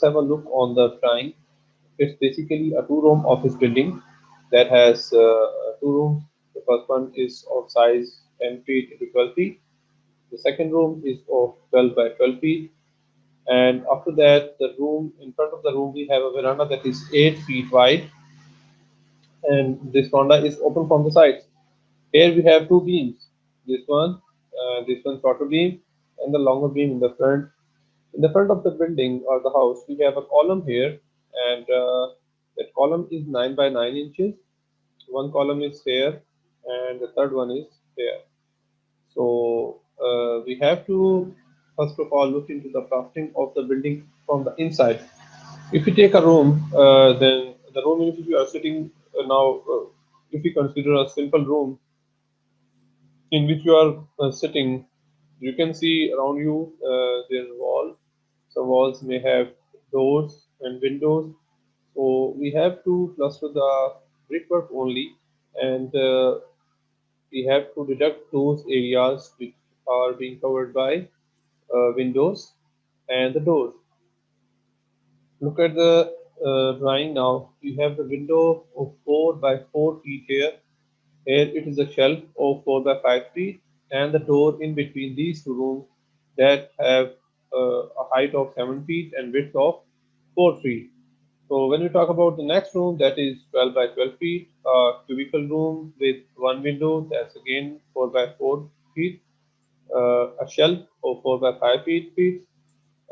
have a look on the drawing. It's basically a two-room office building that has two rooms. The first one is of size 10 feet into 12 feet. The second room is of 12 by 12 feet. And after that, the room in front of the room, we have a veranda that is 8 feet wide. And this veranda is open from the sides. Here we have two beams. This one shorter beam, and the longer beam in the front. In the front of the building or the house, we have a column here, and that column is 9 by 9 inches. One column is here, and the third one is here. So we have to first of all look into the plastering of the building from the inside. If you take a room, then the room in which you are sitting now, if you consider a simple room in which you are sitting, you can see around you there's a wall. Some walls may have doors and windows. So we have to cluster the brickwork only, and we have to deduct those areas which are being covered by windows and the doors. Look at the drawing now. We have the window of 4 by 4 feet here. Here it is a shelf of 4 by 5 feet, and the door in between these two rooms that have a height of 7 feet and width of 4 feet. So when we talk about the next room, that is 12 by 12 feet, a cubicle room with one window, that's again 4 by 4 feet, a shelf of 4 by 5 feet,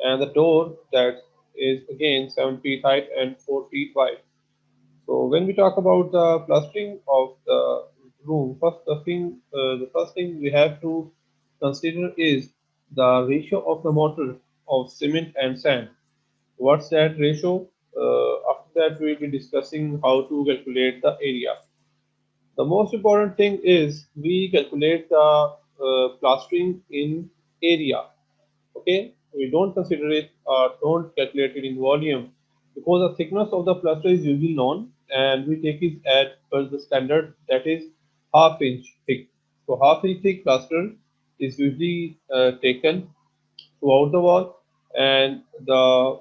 and the door that is again 7 feet height and 4 feet wide. So when we talk about the plastering of the room, the first thing we have to consider is the ratio of the mortar of cement and sand. What's that ratio? After that, we'll be discussing how to calculate the area. The most important thing is we calculate the plastering in area. Okay, we don't consider it or don't calculate it in volume because the thickness of the plaster is usually known, and we take it at per the standard, that is half inch thick. So half inch thick plaster is usually taken throughout the wall, and the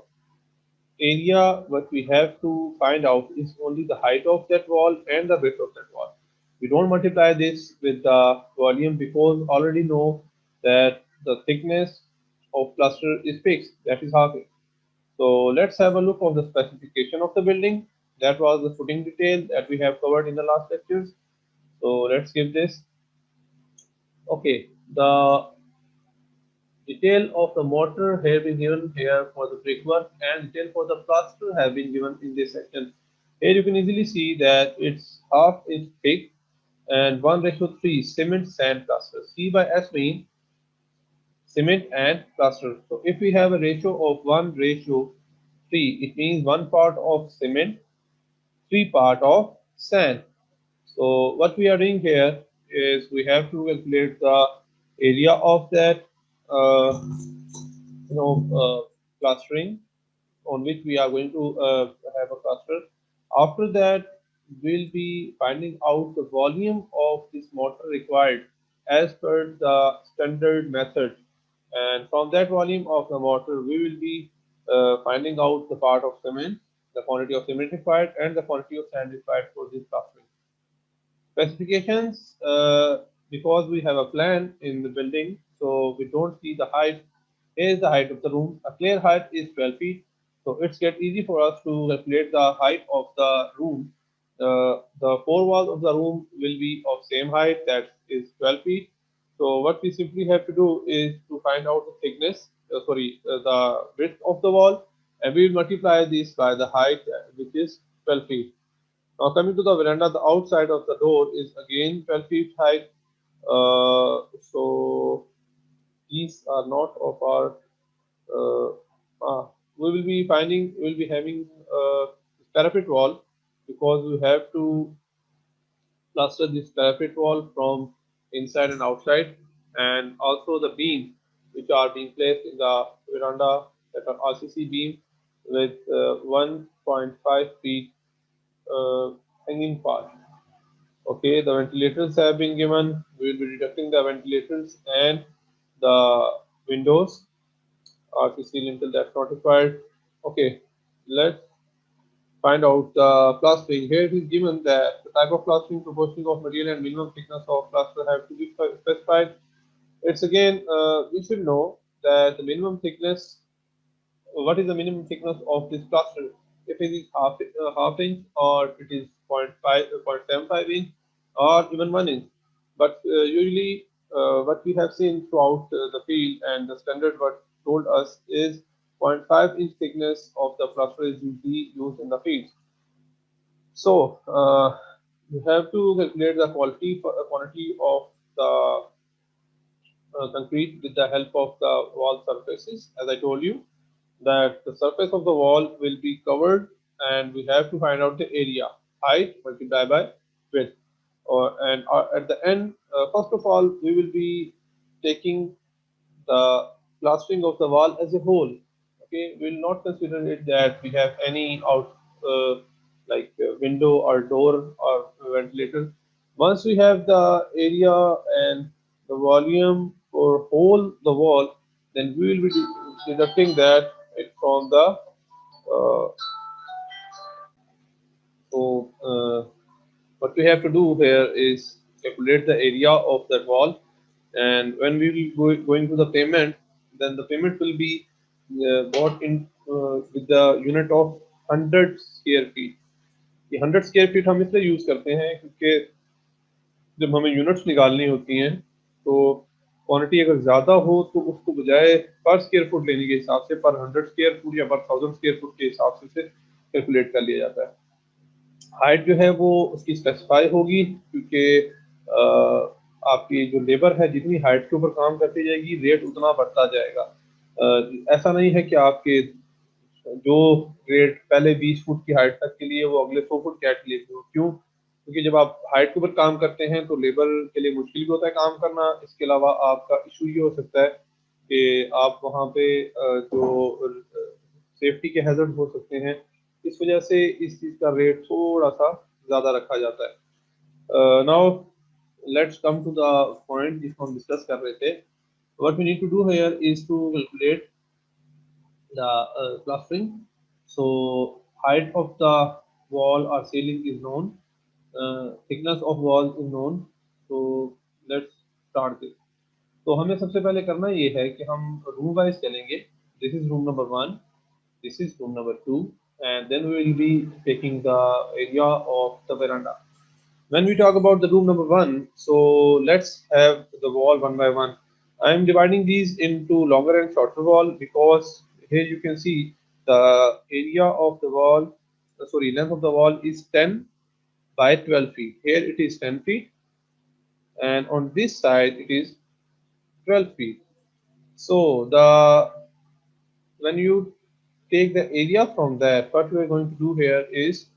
area what we have to find out is only the height of that wall and the width of that wall. We don't multiply this with the volume because already know that the thickness of plaster is fixed, that is half inch. So let's have a look on the specification of the building. That was the footing detail that we have covered in the last lectures. So let's give this. Okay, the detail of the mortar have been given here for the brickwork, and detail for the plaster have been given in this section. Here you can easily see that it's half inch thick and 1:3 cement sand plaster. C by S means cement and plaster. So if we have a ratio of 1:3, it means one part of cement, three part of sand. So what we are doing here is we have to calculate the area of that uh, plastering on which we are going to have a cluster. After that, we'll be finding out the volume of this mortar required as per the standard method. And from that volume of the mortar, we will be finding out the part of cement, the quantity of cement required, and the quantity of sand required for this plastering. Specifications, because we have a plan in the building, so we don't see the height. Here is the height of the room. A clear height is 12 feet. So it's get easy for us to calculate the height of the room. The four walls of the room will be of same height, that is 12 feet. So what we simply have to do is to find out the thickness, the width of the wall, and we will multiply this by the height, which is 12 feet. Now coming to the veranda, the outside of the door is again 12 feet high. So these are not of our. Uh, we will be having a parapet wall because we have to plaster this parapet wall from inside and outside, and also the beams which are being placed in the veranda, that are RCC beam with 1.5 feet hanging part. Okay, the ventilators have been given. We will be deducting the ventilators and the windows. RCC lintel, that's not required. Okay, let's find out the plastering. Here it is given that the type of plastering, proportion of material, and minimum thickness of plaster have to be specified. It's again, you should know that the minimum thickness, what is the minimum thickness of this plaster? If it is half inch, or it is zero point 0.5, 0.75 inch, or even 1 inch. But usually, what we have seen throughout the field and the standard what told us is 0.5 inch thickness of the plaster is usually used in the field. So you have to calculate the quantity of the concrete with the help of the wall surfaces. As I told you, that the surface of the wall will be covered, and we have to find out the area, height multiplied by width. And at the end, first of all, we will be taking the plastering of the wall as a whole. Okay, we will not consider it that we have any out window or door or ventilator. Once we have the area and the volume for whole the wall, then we will be deducting that it from the uh, so what we have to do here is calculate the area of that wall, and when we will going to the payment, then the payment will be bought in with the unit of 100 square feet. ये 100 square feet हम इसलिए use करते हैं क्योंकि जब हमें units निकालनी होती हैं तो क्वांटिटी अगर ज़्यादा हो तो उसको बजाय पर स्क्वायर फुट लेने के हिसाब से पर 100 स्क्वायर फुट या पर 1000 स्क्वायर फुट के हिसाब से इसे कैलकुलेट कर लिया जाता है। हाइट जो है वो उसकी स्पेसिफाई होगी क्योंकि आपकी जो लेबर है जितनी हाइट के ऊपर काम करती जाएगी रेट उतना बढ़ता जाएगा। ऐसा नहीं है कि आपके जो रेट पहले 20 फुट की हाइट तक के लिए वो अगले 100 फुट की हाइट के लिए हो। क्यों? क्योंकि जब आप हाइट के ऊपर काम करते हैं तो लेबर के लिए मुश्किल भी होता है काम करना। इसके अलावा आपका इशू ये हो सकता है कि आप वहाँ पे जो सेफ्टी के हैजर्ड हो सकते हैं, इस वजह से इस चीज़ का रेट थोड़ा सा ज़्यादा रखा जाता है। Now let's come to the point जिसको हम डिस्कस कर रहे थे। What we need to do here is to calculate the plastering. So height of the wall or ceiling is known, thickness of wall is known. So let's start this. तो हमें सबसे पहले करना ये है कि हम रूम वाइज चलेंगे। This is room number 1, this is room number 2, and then we will be taking the area of the veranda. When we talk about the room number 1, so let's have the wall one by one. I am dividing these into longer and shorter wall because here you can see the area of the wall, sorry, length of the wall is 10 by 12 feet. Here it is 10 feet, and on this side it is 12 feet. So the when you take the area from that, what we are going to do here is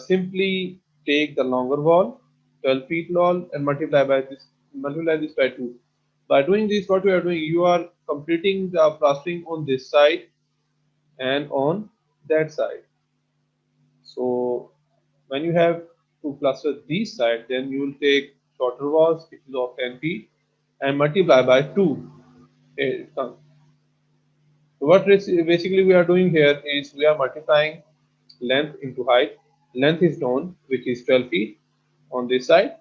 simply take the longer wall, 12 feet long, and multiply this by 2. By doing this, what we are doing, you are completing the plastering on this side and on that side. So when you have to plaster these sides, then you will take shorter walls, which is of 10 feet, and multiply by 2. It comes. So what basically we are doing here is we are multiplying length into height. Length is known, which is 12 feet on this side,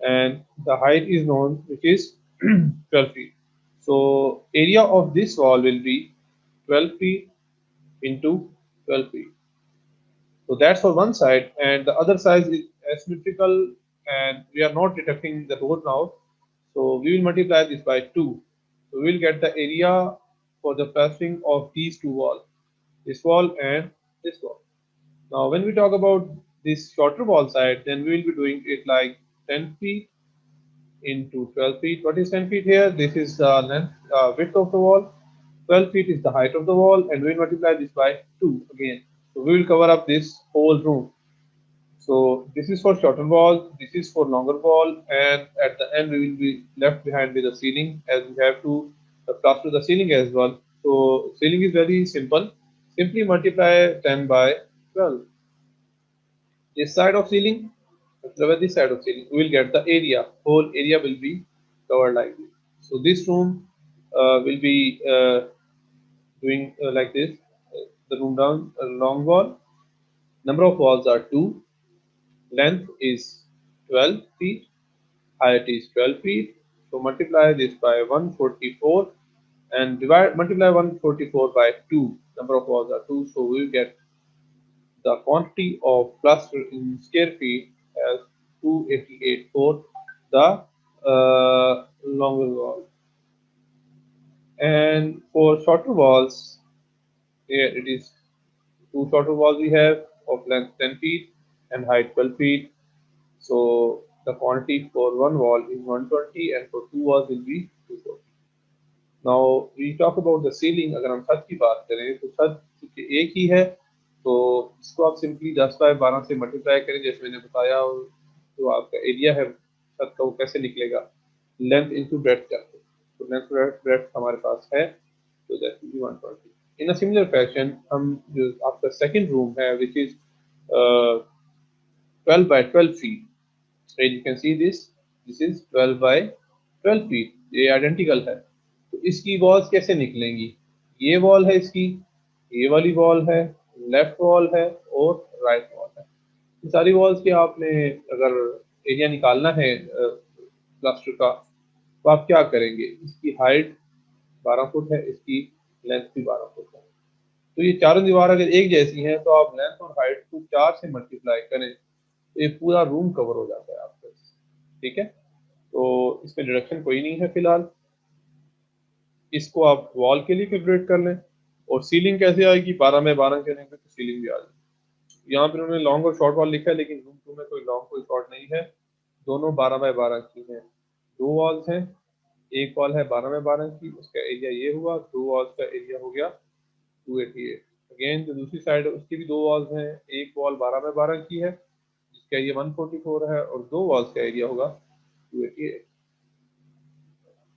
and the height is known, which is 12 feet. So area of this wall will be 12 feet into 12 feet. So that's for one side, and the other side is asymmetrical, and we are not deducting the road now. So we will multiply this by 2. So we will get the area for the plastering of these two walls, this wall and this wall. Now, when we talk about this shorter wall side, then we will be doing it like 10 feet into 12 feet. What is 10 feet here? This is the length, width of the wall. 12 feet is the height of the wall, and we will multiply this by 2 again. So we will cover up this whole room. So this is for shorter wall, this is for longer wall, and at the end we will be left behind with the ceiling, as we have to plaster the ceiling as well. So ceiling is very simple. Simply multiply 10 by 12. This side of ceiling, multiply by this side of ceiling, we will get the area. Whole area will be covered like this. So this room will be doing like this. the room down long wall. Number of walls are 2. Length is 12 feet. Height is 12 feet. So multiply this by 144 and multiply 144 by 2. Number of walls are 2. So we will get the quantity of plaster in square feet as 288 for the longer wall. And for shorter walls, here it is two shorter walls we have of length 10 feet and height 12 feet. So the quantity for one wall is 120 and for two walls will be 240. Now we talk about the ceiling. अगर हम छत की बात करें तो छत एक ही है, तो इसको आप सिंपली 10 बाय 12 से मल्टीप्लाई करें जैसे मैंने बताया, और जो आपका एरिया है छत का वो कैसे निकलेगा, लेंथ इंटू ब्रेथ करके। तो लेंथ ब्रेथ हमारे पास है तो that will be 120। In a similar fashion हम जो आपका सेकंड रूम है which is 12 by 12 feet, as you can see this is 12 by 12 feet, ये आइडेंटिकल है। तो इसकी वॉल्स कैसे निकलेंगी, ये वॉल है इसकी, ये वाली वॉल है, लेफ्ट वॉल है और राइट वॉल है। इन सारी वॉल्स के आपने अगर एरिया निकालना है प्लास्टर का, तो आप क्या करेंगे, इसकी हाइट 12 फुट है, इसकी लेंथ भी 12 फुट है। तो ये चारों दीवार अगर एक जैसी हैं तो आप लेंथ और हाइट को 4 से मल्टीप्लाई करें तो ये पूरा रूम कवर हो जाता है आपका। ठीक है, तो इसमें डिडक्शन कोई नहीं है फिलहाल। इसको आप वॉल के लिए कैलकुलेट कर लें। और सीलिंग कैसे आएगी, 12 में 12 करेंगे तो सीलिंग भी आ जाएगी। यहाँ पर उन्होंने लॉन्ग और शॉर्ट वॉल लिखा है, लेकिन रूम 2 में कोई लॉन्ग कोई शॉर्ट नहीं है, दोनों 12 बाय 12 की हैं। दो वॉल्स हैं, एक वॉल है 12 बाय 12 की, उसका एरिया ये हुआ, दो वॉल्स का एरिया हो गया 288। अगेन जो दूसरी साइड है उसकी भी दो वॉल्स हैं, एक वॉल 12 बाय 12 की है जिसका एरिया 144 है और दो वॉल्स का एरिया होगा 288।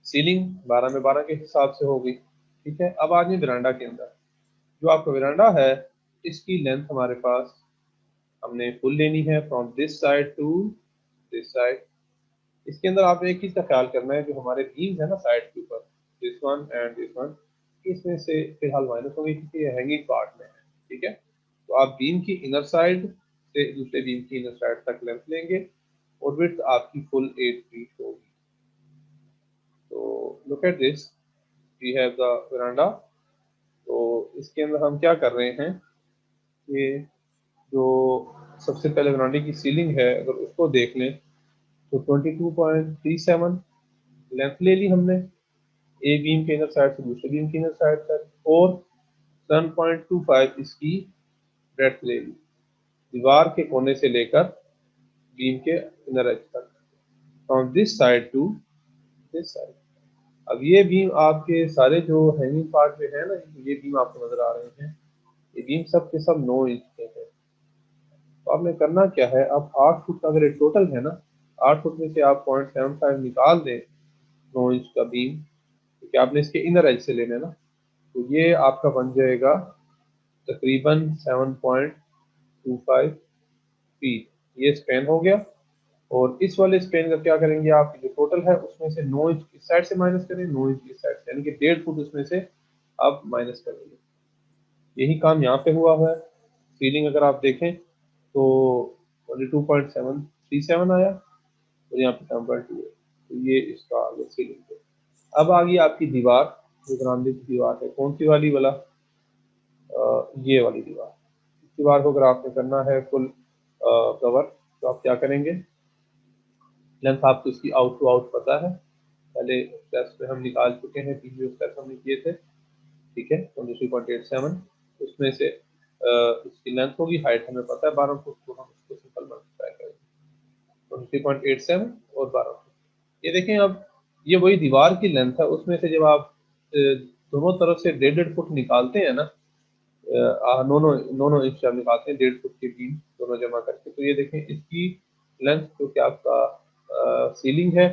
सीलिंग 12 में 12 के हिसाब से होगी। ठीक है, अब आ जाए वरांडा के अंदर। जो आपका वरांडा है इसकी लेंथ हमारे पास हमने फुल लेनी है from this side to this side. इसके अंदर आपने एक चीज का ख्याल करना है, जो हमारे बीम्स है ना साइड के ऊपर, this one and this one, इसमें से फिलहाल माइनस होंगे क्योंकि ये हैंगिंग पार्ट में है। ठीक है, तो आप बीम की इनर साइड से दूसरे बीम की इनर साइड तक लेंथ लेंगे और विड्थ आपकी फुल 8 फीट होगी। तो look at this, we have the veranda. तो इसके अंदर हम क्या कर रहे हैं, ये जो सबसे पहले वरांडे की सीलिंग है अगर उसको देख लें तो 22.37 लेंथ ले ली हमने, एक बीम के इनर साइड से दूसरे बीम के इनर साइड तक, और 7.25 इसकी ब्रेड्थ ले ली, दीवार के कोने से लेकर बीम के इनर एज तक, from this side to this side. अब ये बीम आपके सारे जो हैंगिंग पार्ट में है ना, ये बीम आपको नजर आ रहे हैं, ये बीम सब के सब 9 इंच के हैं। तो आपने करना क्या है, आप 8 फुट का अगर टोटल है ना, 8 फुट में से आप 0.75 निकाल दें 9 इंच का बीम, क्योंकि आपने इसके इनर एज से लेना है ना, तो ये आपका बन जाएगा तकरीबन 7.25 फीट। ये स्पेन हो गया। और इस वाले स्पेन का क्या करेंगे, आप जो टोटल है उसमें से 9 इंच इस साइड से माइनस करें, 9 इंच इस साइड से, यानी कि 1.5 फुट उसमें से आप माइनस करेंगे। यही काम यहाँ पे हुआ है। सीलिंग अगर आप देखें तो 22.737 आया और यहाँ पे 7.2 है, तो ये इसका आ गया सीलिंग पे। अब आ गई आपकी दीवार, जो बरामदे की दीवार है, कौन सी वाली वाला, ये वाली दीवार। दीवार को अगर आपने करना है फुल कवर, तो आप क्या करेंगे, लेंथ आपको इसकी आउट टू आउट पता है, पहले स्टेप्स पे हम निकाल चुके हैं, तीन जो स्टेप्स हमने किए थे। ठीक है, 23.87 उसमें से इसकी लेंथ होगी, हाइट हमें पता है 12 फुट, तो हम उसको सिंपल मल्टीप्लाई करेंगे 23.87 और 12 फुट। ये देखें, अब ये वही दीवार की लेंथ है, उसमें से जब आप दोनों तरफ से 1.5 फुट निकालते हैं ना, दोनों इंच जब निकालते हैं 1.5 फुट के बीम दोनों जमा करके, तो ये देखें इसकी लेंथ जो कि आपका सीलिंग है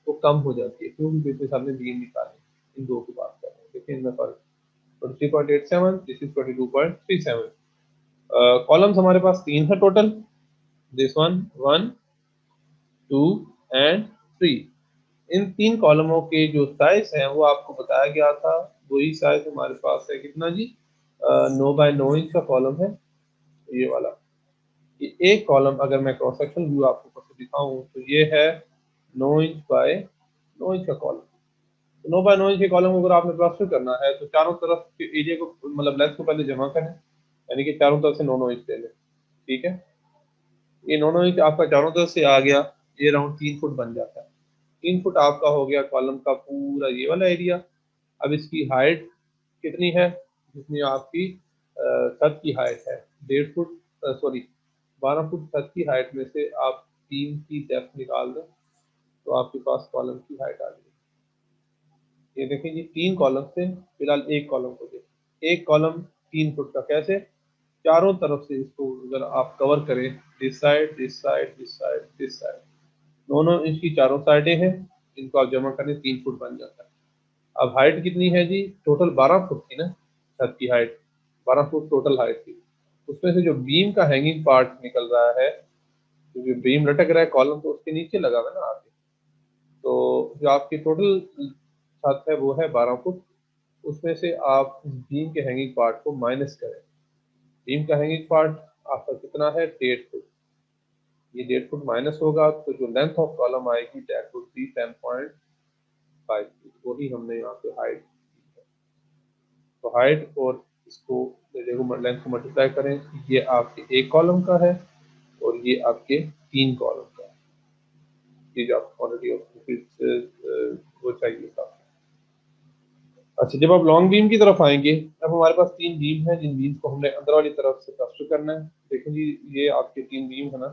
वो कम हो जाती है, क्योंकि जैसे हमने बीम निकाले, इन दो की बात कर रहे हैं, देखिए इनमें फर्क 23.87, दिस इज 22.37। कॉलम्स हमारे पास तीन है टोटल, दिस वन 1 2 एंड 3। इन तीन कॉलमों के जो साइज हैं वो आपको बताया गया था, वही साइज हमारे पास है कितना जी, 9 बाय 9 इंच का कॉलम है ये वाला। ये एक कॉलम अगर मैं क्रॉस सेक्शन व्यू आपको ऊपर से दिखाऊं तो ये है 9 इंच बाय 9 इंच का कॉलम। 9 बाय 9 इंच के कॉलम को अगर आपने प्लास्टर करना है तो चारों तरफ के एरिया को मतलब लेंथ को पहले जमा करें, यानी कि चारों तरफ से 9 9 इंच ले लें। ठीक है, ये 9 9 इंच आपका चारों तरफ से आ गया, ये राउंड 3 फुट बन जाता है। 3 फुट आपका हो गया कॉलम का पूरा ये वाला एरिया। अब इसकी हाइट कितनी है, जितनी आपकी छत की हाइट है 1.5 फुट, सॉरी 12 फुट छत की हाइट में से आप 3 की डेप्थ निकाल दें तो आपके पास कॉलम की हाइट आ जाएगी। ये देखें जी 3 कॉलम से फिलहाल एक कॉलम को देखें, एक कॉलम 3 फुट का कैसे, चारों तरफ से इसको अगर आप कवर करें, this side this side this side this side, दोनों इसकी चारों साइडें हैं, इनको आप जमा करें 3 फुट बन जाता है। अब हाइट कितनी है जी, टोटल 12 फुट थी ना छत की हाइट, 12 फुट टोटल हाइट थी। उसमें से जो बीम का हैंगिंग पार्ट निकल रहा है, जो बीम लटक रहा है कॉलम तो उसके नीचे लगा हुआ है ना आगे, तो जो आपकी टोटल छत है वो है 12 फुट। उसमें से आप बीम के हैंगिंग पार्ट को माइनस करें। बीम का हैंगिंग पार्ट आपका कितना है 1.5 फुट, ये 1.5 फुट माइनस होगा तो जो लेंथ ऑफ कॉलम आएगी दैट वुड बी 10.5 फीट, वही हमने यहाँ पे हाइट। तो हाइट और इसको देखो लेंथ को मल्टीप्लाई करें, ये आपके एक कॉलम का है और ये आपके 3 कॉलम का है। ये जो आपको क्वांटिटी ऑफ वो चाहिए था। अच्छा, जब आप लॉन्ग बीम की तरफ आएंगे, अब हमारे पास 3 बीम है जिन बीम को हमने अंदर वाली तरफ से प्लास्टर करना है। देखो जी ये आपके 3 बीम है ना,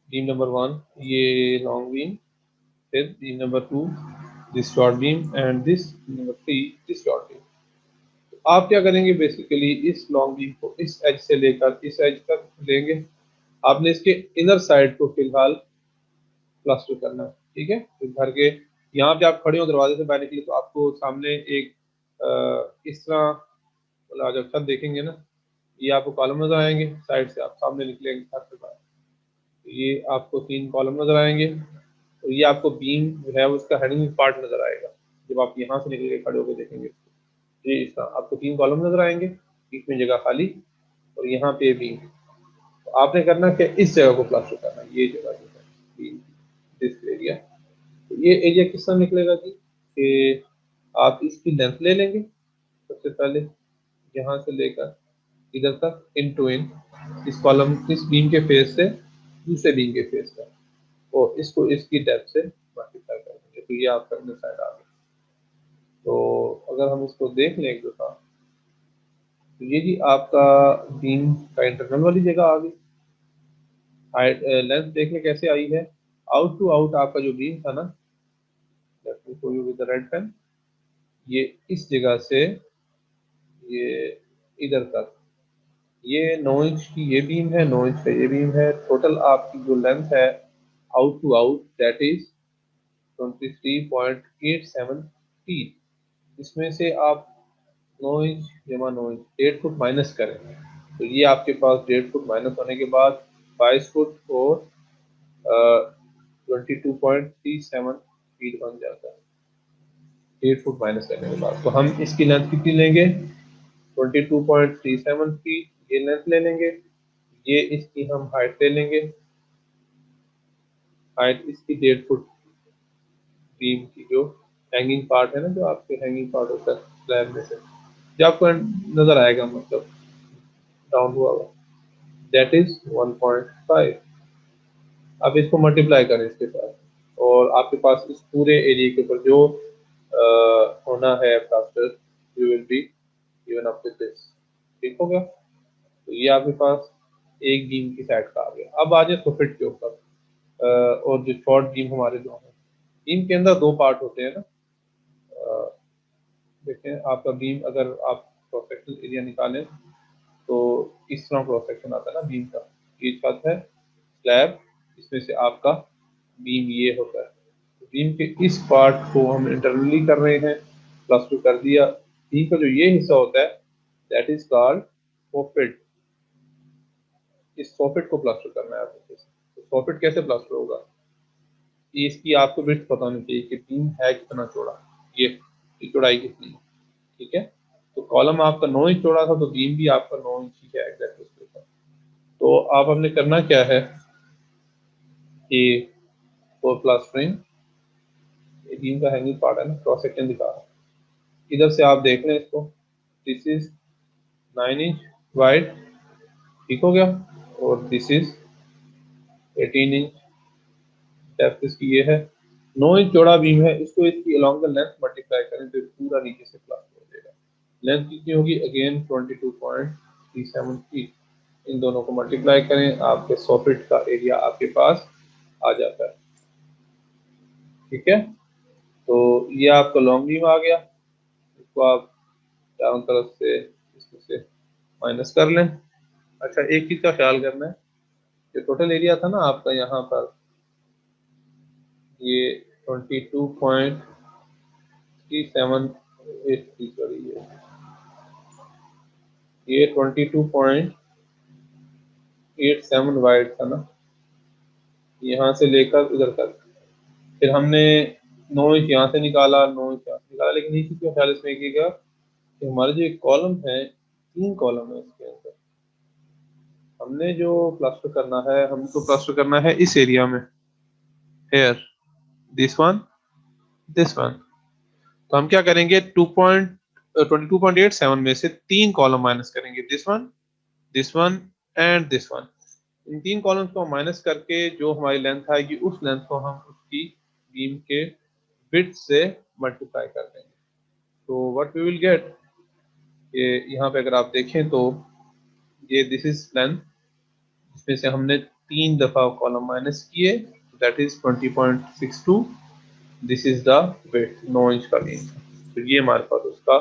बीम नंबर 1 ये लॉन्ग बीम, फिर beam number 2 this short beam and this number 3 this short beam. आप क्या करेंगे, बेसिकली इस लॉन्ग बीम को इस एज से लेकर इस एज तक लेंगे। आपने इसके इनर साइड को फिलहाल प्लास्टर करना है। ठीक है, तो घर के यहाँ पे आप खड़े हो दरवाजे से बाहर निकले तो आपको सामने एक इस तरह मतलब जब छत देखेंगे ना, ये आपको कॉलम नजर आएंगे, साइड से आप सामने निकलेंगे छत के बाहर तो ये आपको 3 कॉलम नजर आएंगे और ये आपको बीम जो है उसका हैंगिंग पार्ट नजर आएगा। जब आप यहाँ से निकल के खड़े होकर देखेंगे ये इस तरह आपको 3 कॉलम नजर आएंगे, बीच में जगह खाली और यहाँ पे बीम। तो आपने करना कि इस जगह को प्लास्टर करना है, ये जगह जो है दिस एरिया। तो ये एरिया किस तरह निकलेगा जी, कि आप इसकी लेंथ ले लेंगे सबसे पहले यहाँ से लेकर इधर तक इन टू इन, इस कॉलम इस बीम के फेस से दूसरे बीम के फेस तक और इसको इसकी डेप्थ से मल्टीप्लाई कर देंगे तो ये आपका इनर साइड आ गया। तो अगर हम इसको देख लें एक दफा तो ये जी आपका बीम का इंटरनल वाली जगह आ गई। हाइट लेंथ देखने कैसे आई है, आउट टू आउट आपका जो बीम था ना, let me show you with the red pen, ये इस जगह से ये इधर तक, ये 9 इंच की ये बीम है, 9 इंच का ये बीम है। टोटल आपकी जो लेंथ है out to out that is 23.87 feet. इसमें से आप 9 इंच जमा 9 इंच 1.5 फुट माइनस करें तो ये आपके पास 1.5 फुट माइनस होने के बाद 22 फुट और 22.37 फीट बन जाता है 1.5 फुट माइनस करने के बाद। तो हम इसकी लेंथ कितनी लेंगे, 22.37 फीट ये लेंथ ले लेंगे। ये इसकी हम हाइट ले लेंगे, हाइट इसकी 1.5 फुट बीम की जो हैंगिंग पार्ट है ना, जो आपके हैंगिंग पार्ट होता है स्लैब में से जो आपको नजर आएगा मतलब डाउन हुआ हुआ, दैट इज 1.5। अब इसको मल्टीप्लाई करें इसके साथ और आपके पास इस पूरे एरिया के ऊपर जो होना है plaster you will be given up with this. ठीक हो गया, तो ये आपके पास एक बीम की साइड का आ गया। अब आ जाए सोफिट के ऊपर और जो शॉर्ट बीम हमारे जो है, बीम के अंदर 2 पार्ट होते हैं ना। देखें आपका बीम अगर आप क्रॉस सेक्शनल एरिया निकालें तो इस तरह क्रॉस सेक्शन आता है ना बीम का, ये छत है स्लैब, इसमें से आपका बीम ये होता है। तो बीम के इस पार्ट को हम इंटरनली कर रहे हैं, प्लास्टर कर दिया। बीम का जो ये हिस्सा होता है दैट इज कॉल्ड सोफिट। इस सोफिट को प्लास्टर करना है आपको। तो सोफिट कैसे प्लास्टर होगा, ये इसकी आपको विड्थ पता होनी चाहिए कि बीम है कितना चौड़ा, ये चौड़ाई कितनी है। ठीक है, तो कॉलम आपका 9 इंच चौड़ा था, तो बीम भी आपका 9 इंच ही है एग्जैक्ट उसके ऊपर। तो आप हमने करना क्या है कि फॉर प्लास्टरिंग, ये बीम का हैंगिंग पार्ट है ना, क्रॉस सेक्शन दिखा रहा है, इधर से आप देख लें इसको, दिस इज 9 इंच वाइड, ठीक हो गया, और दिस इज 18 इंच डेप्थ इसकी ये है, 9 इंच चौड़ा बीम है, इसको इसकी अलोंग द लेंथ मल्टीप्लाई करें तो पूरा नीचे से प्लास्टर हो जाएगा। लेंथ कितनी होगी, अगेन 22.37 फीट, इन दोनों को मल्टीप्लाई करें, आपके 100 फीट का एरिया आपके पास आ जाता है। ठीक है, तो ये आपका लॉन्ग बीम आ गया, इसको आप चारों तरफ से इसमें से माइनस कर लें। अच्छा, एक चीज का ख्याल करना है, जो टोटल एरिया था ना आपका यहाँ पर, ये 22.378, सॉरी ये 22.87 वाइड था ना, यहाँ से लेकर इधर तक, फिर हमने 9 इंच यहाँ से निकाला, 9 इंच यहाँ से निकाला, लेकिन इसी का ख्याल इसमें कीजिएगा कि हमारे जो एक कॉलम है, 3 कॉलम है इसके अंदर, हमने जो प्लास्टर करना है, हमको प्लास्टर करना है इस एरिया में, here, this one, this one. तो हम क्या करेंगे, 22.87 में से 3 कॉलम माइनस करेंगे, this one and this one. इन 3 कॉलम्स को माइनस करके जो हमारी लेंथ आएगी, उस लेंथ को हम उसकी बीम के विड्थ से मल्टीप्लाई कर देंगे। तो व्हाट वी विल गेट, ये यहाँ पे अगर आप देखें तो ये दिस इज लेंथ, इसमें से हमने 3 दफा कॉलम माइनस किए, that is 20.62, this is the width, 9 inch का बीम। तो ये हमारे पास उसका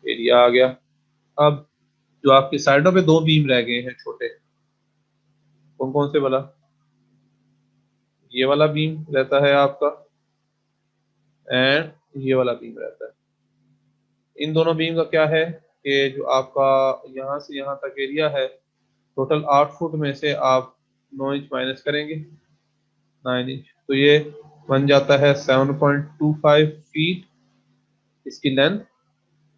एरिया आ गया। अब जो आपकी साइडों पे 2 बीम रह गए हैं छोटे, कौन कौन से वाला, ये वाला बीम रहता है आपका, एंड ये वाला बीम रहता है। इन दोनों बीम का क्या है कि जो आपका यहाँ से यहाँ तक एरिया है, टोटल 8 फुट में से आप 9 इंच माइनस करेंगे, 9 इंच, तो ये बन जाता है 7.25 फीट इसकी length,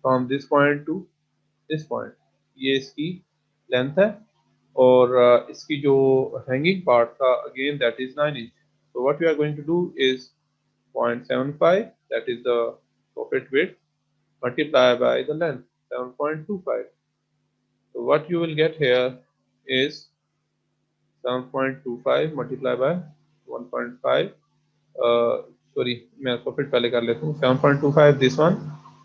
from this point two this point, ये इसकी लेंथ है। और इसकी जो हैंगिंग पार्ट था, again that is 9 inch. So what we are going to do is 0.75, that is the soffit width, multiply by the length 7.25. So what you will get here is 7.25 multiply by 1.5, sorry मैं soffit पहले कर लेता हूँ, 7.25 this one,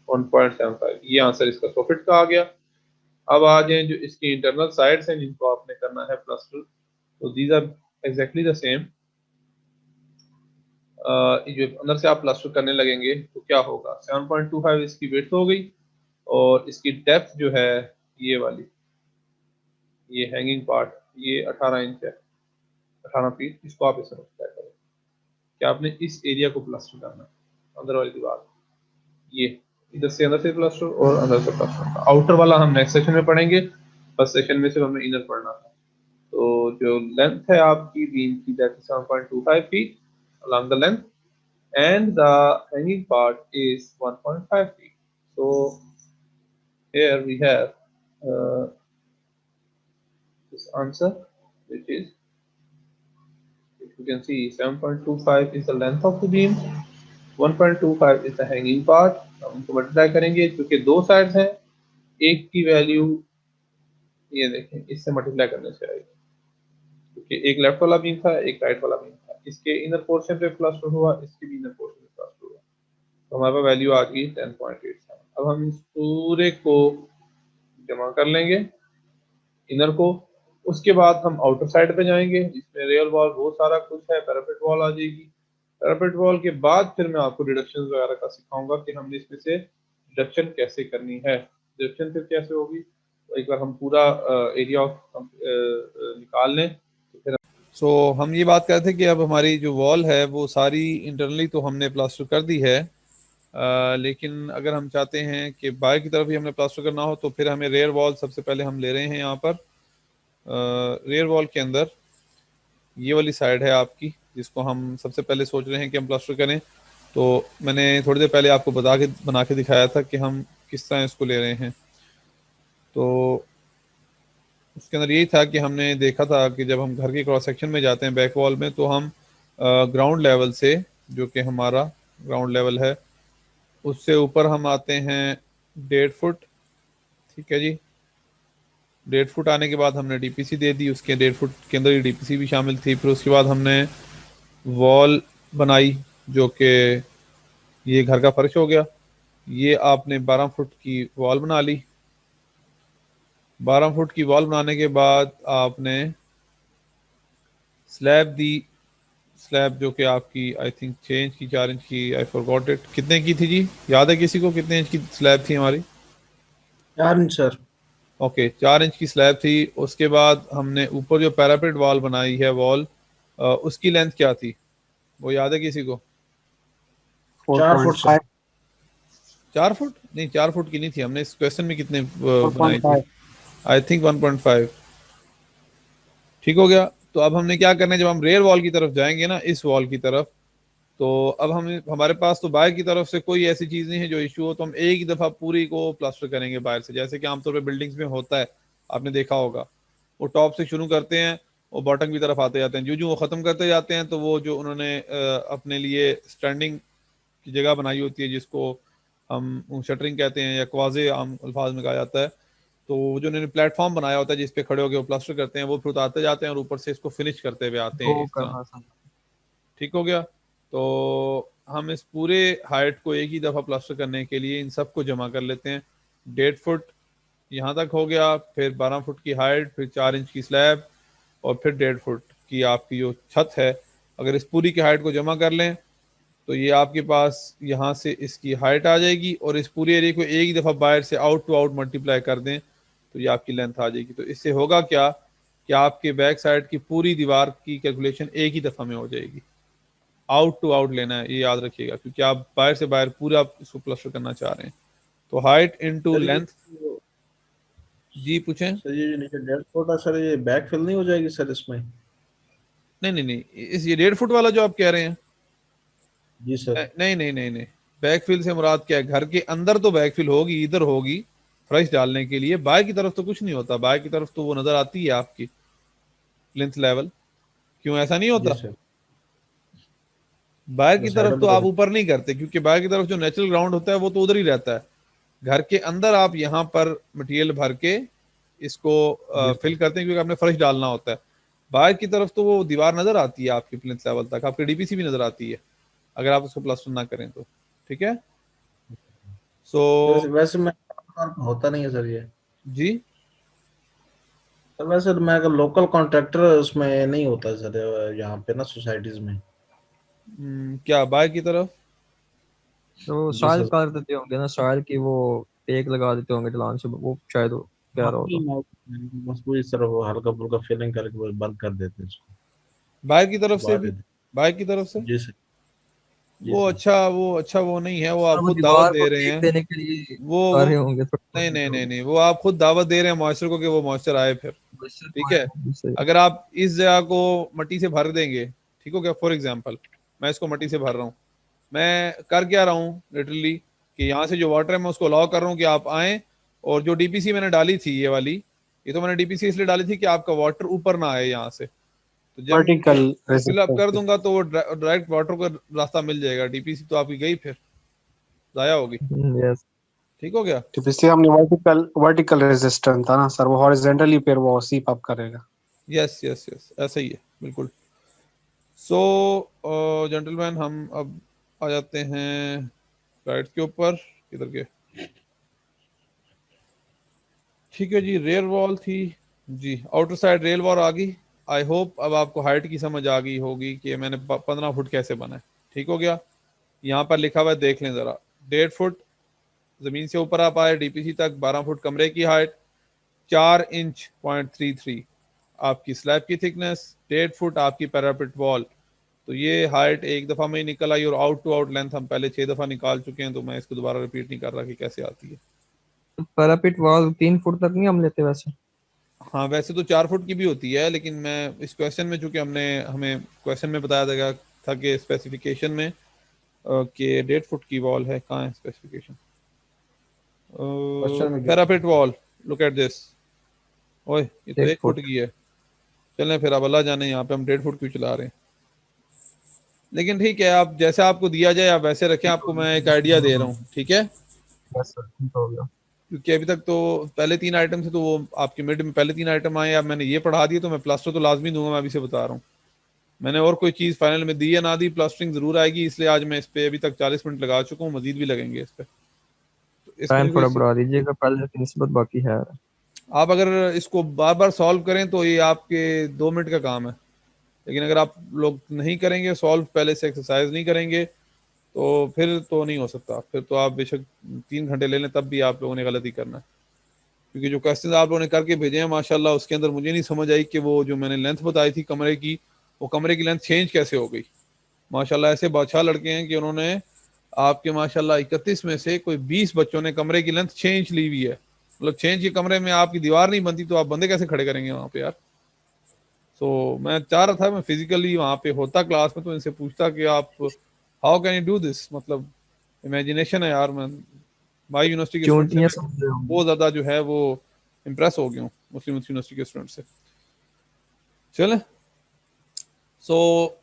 1.75, ये answer इसका soffit का आ गया। अब आ जाए जो इसकी इंटरनल साइड्स हैं जिनको आपने करना है प्लास्टर, तो these are exactly the same. जो अंदर से आप प्लास्टर करने लगेंगे तो क्या होगा, 7.25 इसकी विड्थ हो गई, और इसकी डेप्थ जो है ये वाली, ये हैंगिंग पार्ट, ये 18 इंच है, 18 फीट, इसको आप इसमें मल्टीप्लाई करें, क्या आपने इस एरिया को प्लास्टर करना है, अंदर वाली दीवार, ये इधर से अंदर से प्लास्टर और अंदर से प्लास्टर। आउटर वाला हम नेक्स्ट सेक्शन में पढ़ेंगे, फर्स्ट सेक्शन में सिर्फ हमें इनर पढ़ना था। तो जो लेंथ है आपकी बीम की, that is 7.25 feet along the length, and the hanging part is 1.5 feet. So here we have this answer, which is, if you can see, 7.25 is the length of the beam, 1.25 is the hanging part। हम इनको multiply करेंगे क्योंकि 2 sides हैं, एक की value ये देखें इससे मल्टीप्लाई करने से आएगी, क्योंकि एक लेफ्ट वाला बीम था, एक राइट वाला बीम था, इसके इनर पोर्शन पे प्लास्टर हुआ, इसके भी इनर पोर्शन पे प्लास्टर हुआ, तो हमारे पास वैल्यू आ गई 10.87। अब हम इस पूरे को जमा कर लेंगे, इनर को, उसके बाद हम आउटर साइड पे जाएंगे, इसमें रियल वॉल बहुत सारा कुछ है, पैरापेट वॉल आ जाएगी। पैरापेट वॉल के बाद फिर मैं आपको डिडक्शन वगैरह का सिखाऊंगा कि हमने इसमें से डिडक्शन कैसे करनी है। डिडक्शन फिर कैसे होगी, तो एक बार हम पूरा एरिया निकाल लें तो फिर हम ये बात कर रहे थे कि अब हमारी जो वॉल है वो सारी इंटरनली तो हमने प्लास्टर कर दी है, लेकिन अगर हम चाहते हैं कि बाहर की तरफ ही हमने प्लास्टर करना हो तो फिर हमें रेयर वॉल सबसे पहले हम ले रहे हैं यहाँ पर। रेयर वॉल के अंदर ये वाली साइड है आपकी, जिसको हम सबसे पहले सोच रहे हैं कि हम प्लास्टर करें। तो मैंने थोड़ी देर पहले आपको बना के दिखाया था कि हम किस तरह इसको ले रहे हैं। तो उसके अंदर यही था कि हमने देखा था कि जब हम घर के क्रॉस सेक्शन में जाते हैं बैक वॉल में, तो हम ग्राउंड लेवल से, जो कि हमारा ग्राउंड लेवल है, उससे ऊपर हम आते हैं 1.5 फुट। ठीक है जी। 1.5 फुट आने के बाद हमने डीपीसी दे दी, उसके 1.5 फुट के अंदर ही डीपीसी भी शामिल थी। फिर उसके बाद हमने वॉल बनाई, जो कि ये घर का फर्श हो गया। ये आपने 12 फुट की वॉल बना ली। 12 फुट की वॉल बनाने के बाद आपने स्लैब दी। स्लैब जो कि आपकी आई थिंक 6 इंच की, 4 इंच की, आई फॉरगॉट इट, कितने की थी जी, याद है किसी को कितने इंच की स्लैब थी हमारी? 4 इंच सर। ओके, 4 इंच की स्लैब थी। उसके बाद हमने ऊपर जो पैरापेट वॉल बनाई है वॉल, उसकी लेंथ क्या थी, वो याद है किसी को? Four 4 foot point sir. Five 4 foot नहीं, 4 फुट की नहीं थी। हमने इस क्वेश्चन में कितने फोर पॉइंट बनाई थी? Five I think 1.5। ठीक हो गया। तो अब हमने क्या करना है, जब हम रेयर वॉल की तरफ जाएंगे ना, इस वॉल की तरफ, तो अब हम, हमारे पास तो बाहर की तरफ से कोई ऐसी चीज नहीं है जो इशू हो, तो हम एक ही दफा पूरी को प्लास्टर करेंगे बाहर से, जैसे कि आमतौर पे बिल्डिंग्स में होता है। आपने देखा होगा, वो टॉप से शुरू करते हैं, वो बॉटम की तरफ आते जाते हैं, जो जो वो खत्म करते जाते हैं, तो वो जो उन्होंने अपने लिए स्टैंडिंग की जगह बनाई होती है, जिसको हम शटरिंग कहते हैं या क्वाजे आम अल्फाज में कहा जाता है, तो वो जो उन्होंने प्लेटफॉर्म बनाया होता है जिस पे खड़े होकर वो प्लास्टर करते हैं, वो फिर उतारते जाते हैं और ऊपर से इसको फिनिश करते हुए आते हैं वो इस तरह। करना था। ठीक हो गया। तो हम इस पूरे हाइट को एक ही दफ़ा प्लास्टर करने के लिए इन सबको जमा कर लेते हैं। 1.5 फुट यहाँ तक हो गया, फिर 12 फुट की हाइट, फिर 4 इंच की स्लैब, और फिर 1.5 फुट की आपकी जो छत है। अगर इस पूरी की हाइट को जमा कर लें, तो ये आपके पास यहाँ से इसकी हाइट आ जाएगी, और इस पूरे एरिया को एक ही दफ़ा बाहर से आउट टू आउट मल्टीप्लाई कर दें, तो ये आपकी लेंथ आ जाएगी। तो इससे होगा क्या कि आपके बैक साइड की पूरी दीवार की कैलकुलेशन एक ही दफ़ा में हो जाएगी। आउट टू आउट लेना है, ये याद रखिएगा, क्योंकि आप बाहर से बाहर पूरा इसको प्लस्टर करना चाह रहे हैं। तो हाइट इनटू सर ये लेंथ। जी पूछें। सर ये जो नीचे 1.5 फुट है सर, ये बैक फिल नहीं हो जाएगी सर इसमें? नहीं नहीं नहीं, इस ये 1.5 फुट वाला जो आप कह रहे हैं, जी सर। नहीं नहीं नहीं नहीं, बैकफिल से मुराद क्या है? घर के अंदर तो बैकफिल होगी, इधर होगी फ्रेश डालने के लिए, बाहर की तरफ तो कुछ नहीं होता। बाहर की तरफ तो वो नजर आती है आपकी प्लिंथ लेवल। क्यों ऐसा नहीं जी होता? सर। बाहर की तरफ साइडों तो में तो आप ऊपर नहीं करते, क्योंकि बाहर की तरफ जो नेचुरल ग्राउंड होता है वो तो उधर ही रहता है। घर के अंदर आप यहाँ पर मटेरियल भर के इसको जी फिल सर। करते हैं, क्योंकि आपने फर्श डालना होता है। बाहर की तरफ तो वो दीवार नजर आती है आपकी प्लिंथ लेवल तक, आपकी डीपीसी भी नजर आती है, अगर आप उसको प्लास्टर ना करें तो। ठीक है। सो वैसे वैसे मैं होता नहीं है सर ये। जी, सर वैसे तो मैं अगर लोकल कॉन्ट्रैक्टर उसमें नहीं होता है सर, यहाँ पे ना सोसाइटीज में। क्या बाहर की तरफ? तो जी सॉइल सर। कर देते होंगे ना, सॉइल की वो टेक लगा देते होंगे ढलान से, वो शायद वो कह हाँ रहा वही होगा। बस वही सर, वो हल्का फुल्का फिलिंग करके बस बंद कर देते हैं इसको, बाहर की तरफ से छुपा भी? देते बाहर की तरफ से? हैं। जी सर। जी वो सर। अच्छा, वो नहीं है, वो सर आप वो खुद दावत दीवार को दे रहे टेक हैं। देने के लिए वो कर रहे होंगे नहीं नहीं थोड़ा। नहीं नहीं, वो आप खुद दावत दे रहे हैं मॉइस्चर को कि वो मॉइस्चर आए फिर। मॉइस्चर तो ठीक है। आएगा सही। अगर आप इस जगह को मट्टी से भर देंगे, ठीक हो गया, फॉर एग्जाम्पल मैं इसको मट्टी से भर रहा हूँ, मैं कर क्या रहा हूँ लिटरली, कि यहाँ से जो वाटर है मैं उसको अलाउ कर रहा हूँ कि आप आए, और जो डीपीसी मैंने डाली थी ये वाली, ये तो मैंने डीपीसी इसलिए डाली थी कि आपका वाटर ऊपर ना आए यहाँ से। तो जब वर्टिकल फिल अप कर रेजिस्टेंस। दूंगा तो वो डायरेक्ट वाटर का रास्ता मिल जाएगा, डीपीसी तो आपकी गई फिर, जाया होगी। यस। ठीक हो गया। तो पिछले हमने वर्टिकल वर्टिकल रेजिस्टेंस था ना सर, वो हॉरिजॉन्टली फिर वो सीप अप करेगा। यस यस यस, ऐसा ही है बिल्कुल। सो जेंटलमैन, हम अब आ जाते हैं स्लाइड्स के ऊपर, किधर के। ठीक है जी, रेयर वॉल थी जी, आउटर साइड रेयर वॉल आ गई। आई होप अब आपको हाइट की समझ आ गई होगी कि मैंने 15 फुट कैसे बना है। ठीक हो गया। यहाँ पर लिखा हुआ है, देख लें जरा। 1.5 फुट जमीन से ऊपर आप आए डीपीसी तक, 12 फुट कमरे की हाइट, 4 इंच 0.33 आपकी स्लैब की थिकनेस, 1.5 फुट आपकी पैरापेट वॉल। तो ये हाइट एक दफा में ही निकल आई, और आउट टू आउट लेंथ हम पहले 6 दफा निकाल चुके हैं, तो मैं इसको दोबारा रिपीट नहीं कर रहा कि कैसे आती है। पैरापिट वॉल 3 फुट तक नहीं हम लेते वैसे। हाँ, वैसे तो 4 फुट की भी होती है, लेकिन मैं इस क्वेश्चन में, चूंकि हमें क्वेश्चन में बताया गया था कि स्पेसिफिकेशन में कि 1.5 फुट की वॉल है, कहाँ है स्पेसिफिकेशन? क्वेश्चन में क्या? Parapet wall look at this, ओए ये तो 1 फुट की है। चलें फिर, अब अल्लाह जाने यहाँ पे हम 1.5 फुट क्यों चला रहे हैं, लेकिन ठीक है, आप जैसे आपको दिया जाए आप वैसे रखें। आपको मैं एक आइडिया दे रहा हूँ, ठीक है, यस सर, ठीक हो गया। क्योंकि अभी तक तो पहले 3 आइटम थे, तो वो आपके मिड में पहले 3 आइटम आए, अब मैंने ये पढ़ा दिए, तो मैं प्लास्टर तो लाजमी दूंगा, मैं अभी से बता रहा हूँ। मैंने और कोई चीज़ फाइनल में दी या ना दी, प्लास्टरिंग जरूर आएगी, इसलिए आज मैं इस पे अभी तक 40 मिनट लगा चुका हूँ, मजीद भी लगेंगे इस पे। तो इसमें टाइम भी थोड़ा कोई, बढ़ा दीजिएगा, पहले की निस्बत बाकी है। आप अगर इसको बार बार सॉल्व करें तो ये आपके 2 मिनट का काम है, लेकिन अगर आप लोग नहीं करेंगे सॉल्व, पहले से एक्सरसाइज नहीं करेंगे, तो फिर तो नहीं हो सकता। फिर तो आप बेशक 3 घंटे ले लें, तब भी आप लोगों ने गलती करना है, क्योंकि जो क्वेश्चन आप लोगों ने करके भेजे हैं माशाल्लाह, उसके अंदर मुझे नहीं समझ आई कि वो जो मैंने लेंथ बताई थी कमरे की, वो कमरे की लेंथ चेंज कैसे हो गई। माशाल्लाह ऐसे बादशाह लड़के हैं कि उन्होंने आपके माशाल्लाह 31 में से कोई 20 बच्चों ने कमरे की लेंथ चेंज ली हुई है। मतलब चेंज के कमरे में आपकी दीवार नहीं बनती, तो आप बंदे कैसे खड़े करेंगे वहां पे यार। सो मैं चाह रहा था मैं फिजिकली वहां पे होता क्लास में, तो इनसे पूछता कि आप how can you do this, मतलब इमेजिनेशन है यार। मैं माई यूनिवर्सिटी के स्टूडेंट से चूंटियां मैं समझ रहे होंगे। बहुत ज्यादा जो है वो इम्प्रेस हो गया हूँ मुस्लिम यूनिवर्सिटी के स्टूडेंट से। चले, सो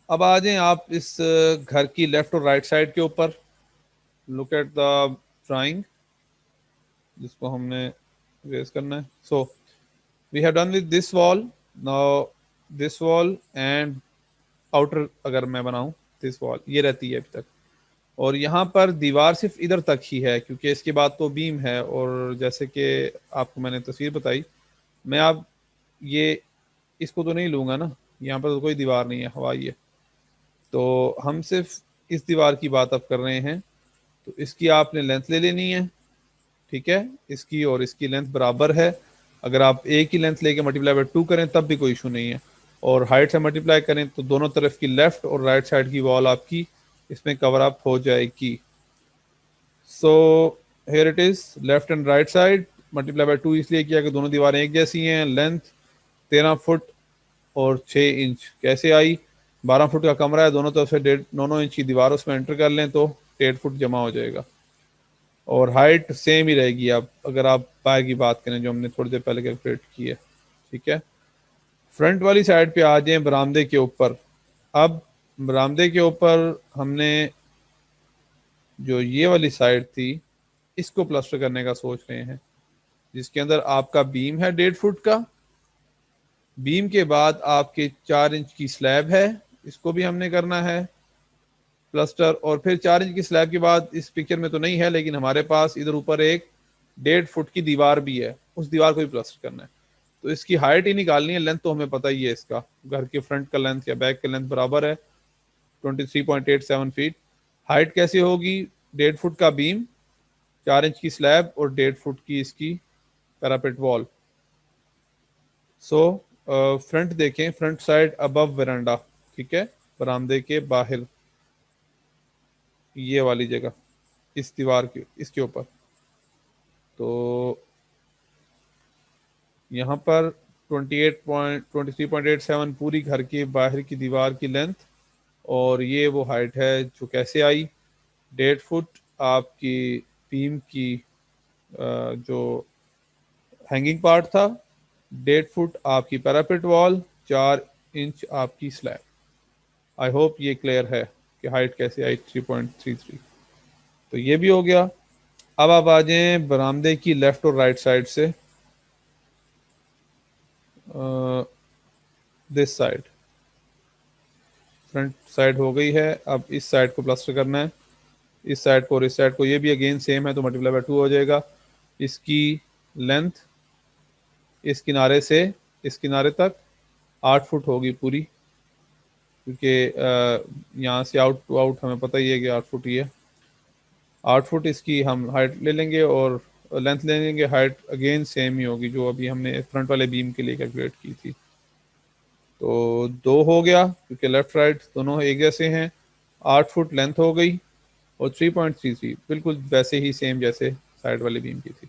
अब आ जाएं आप इस घर की लेफ्ट और राइट साइड के ऊपर। लुक एट द ड्राइंग जिसको हमने रेज करना है। So we have done with this wall, now this wall and outer अगर मैं बनाऊं दिस वॉल, ये रहती है अभी तक, और यहाँ पर दीवार सिर्फ इधर तक ही है, क्योंकि इसके बाद तो बीम है। और जैसे कि आपको मैंने तस्वीर बताई, मैं अब ये इसको तो नहीं लूंगा ना, यहाँ पर तो कोई दीवार नहीं है, हवाई है। तो हम सिर्फ इस दीवार की बात अब कर रहे हैं। तो इसकी आपने लेंथ ले लेनी है, ठीक है, इसकी और इसकी लेंथ बराबर है। अगर आप एक ही लेंथ लेके मल्टीप्लाई बाय 2 करें तब भी कोई इशू नहीं है, और हाइट से मल्टीप्लाई करें तो दोनों तरफ की लेफ्ट और राइट साइड की वॉल आपकी इसमें कवर अप हो जाएगी। So here it is, left and right side multiply by 2 इसलिए किया कि दोनों दीवारें एक जैसी हैं। लेंथ 13 फुट और 6 इंच कैसे आई, 12 फुट का कमरा है, दोनों तरफ से 9 इंच की दीवार उसमें एंटर कर लें तो 1.5 फुट जमा हो जाएगा। और हाइट सेम ही रहेगी आप अगर आप पाए की बात करें, जो हमने थोड़ी देर पहले कैलकुलेट की है, ठीक है। फ्रंट वाली साइड पे आ जाएं, बरामदे के ऊपर। अब बरामदे के ऊपर हमने जो ये वाली साइड थी इसको प्लास्टर करने का सोच रहे हैं, जिसके अंदर आपका बीम है 1.5 फुट का। बीम के बाद आपके 4 इंच की स्लैब है, इसको भी हमने करना है प्लास्टर। और फिर 4 इंच की स्लैब के बाद, इस पिक्चर में तो नहीं है लेकिन हमारे पास इधर ऊपर एक 1.5 फुट की दीवार भी है, उस दीवार को भी प्लास्टर करना है। तो इसकी हाइट ही निकालनी है, लेंथ तो हमें पता ही है इसका, घर के फ्रंट का लेंथ या बैक का लेंथ बराबर है 23.87 फीट। हाइट कैसे होगी, 1.5 फुट का बीम, 4 इंच की स्लैब और 1.5 फुट की इसकी पैरापेट वॉल। सो फ्रंट देखें, फ्रंट साइड अबव वेरांडा, ठीक है, बरामदे के बाहर ये वाली जगह, इस दीवार के इसके ऊपर। तो यहाँ पर 23.87 पूरी घर के बाहर की दीवार की लेंथ, और ये वो हाइट है जो कैसे आई, 1.5 फुट आपकी बीम की जो हैंगिंग पार्ट था, 1.5 फुट आपकी पैरापेट वॉल, 4 इंच आपकी स्लैब। आई होप ये क्लियर है कि हाइट कैसे आई 3.33। तो ये भी हो गया। अब आप आ जाएं बरामदे की लेफ्ट और राइट साइड से, दिस साइड फ्रंट साइड हो गई है। अब इस साइड को प्लास्टर करना है, इस साइड को और इस साइड को, ये भी अगेन सेम है तो मल्टीप्लाई बाय 2 हो जाएगा। इसकी लेंथ इस किनारे से इस किनारे तक 8 फुट होगी पूरी, क्योंकि यहाँ से आउट टू आउट हमें पता ही है कि 8 फुट ही है। 8 फुट इसकी हम हाइट ले लेंगे और लेंथ ले लेंगे, हाइट अगेन सेम ही होगी जो अभी हमने फ्रंट वाले बीम के लिए कैलकुलेट की थी। तो 2 हो गया, क्योंकि लेफ्ट राइट दोनों एक जैसे हैं। 8 फुट लेंथ हो गई और 3.33 बिल्कुल वैसे ही सेम जैसे साइड वाले बीम की थी।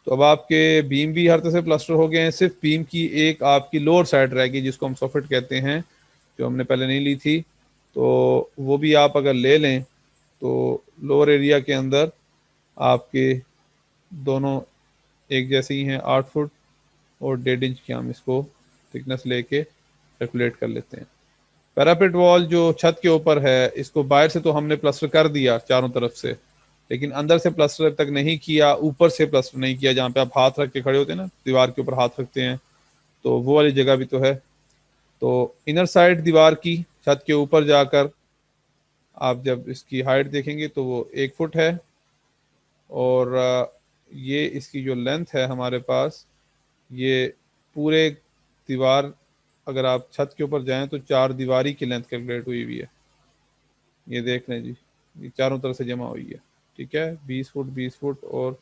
तो अब आपके बीम भी हर तरह से प्लास्टर हो गए हैं, सिर्फ बीम की एक आपकी लोअर साइड रहेगी जिसको हम सॉफिट कहते हैं, जो हमने पहले नहीं ली थी। तो वो भी आप अगर ले लें तो लोअर एरिया के अंदर आपके दोनों एक जैसे ही हैं 8 फुट और 1.5 इंच की हम इसको थिकनेस लेके कैलकुलेट कर लेते हैं। पैरापेट वॉल जो छत के ऊपर है, इसको बाहर से तो हमने प्लास्टर कर दिया चारों तरफ से, लेकिन अंदर से प्लास्टर तक नहीं किया, ऊपर से प्लास्टर नहीं किया। जहाँ पे आप हाथ रख के खड़े होते हैं ना, दीवार के ऊपर हाथ रखते हैं, तो वो वाली जगह भी तो है। तो इनर साइड दीवार की छत के ऊपर जाकर आप जब इसकी हाइट देखेंगे तो वो 1 फुट है, और ये इसकी जो लेंथ है हमारे पास, ये पूरे दीवार, अगर आप छत के ऊपर जाएं तो 4 दीवारी की लेंथ कैलकुलेट हुई हुई है। ये देख लें जी, ये चारों तरफ से जमा हुई है, ठीक है। 20 फुट 20 फुट और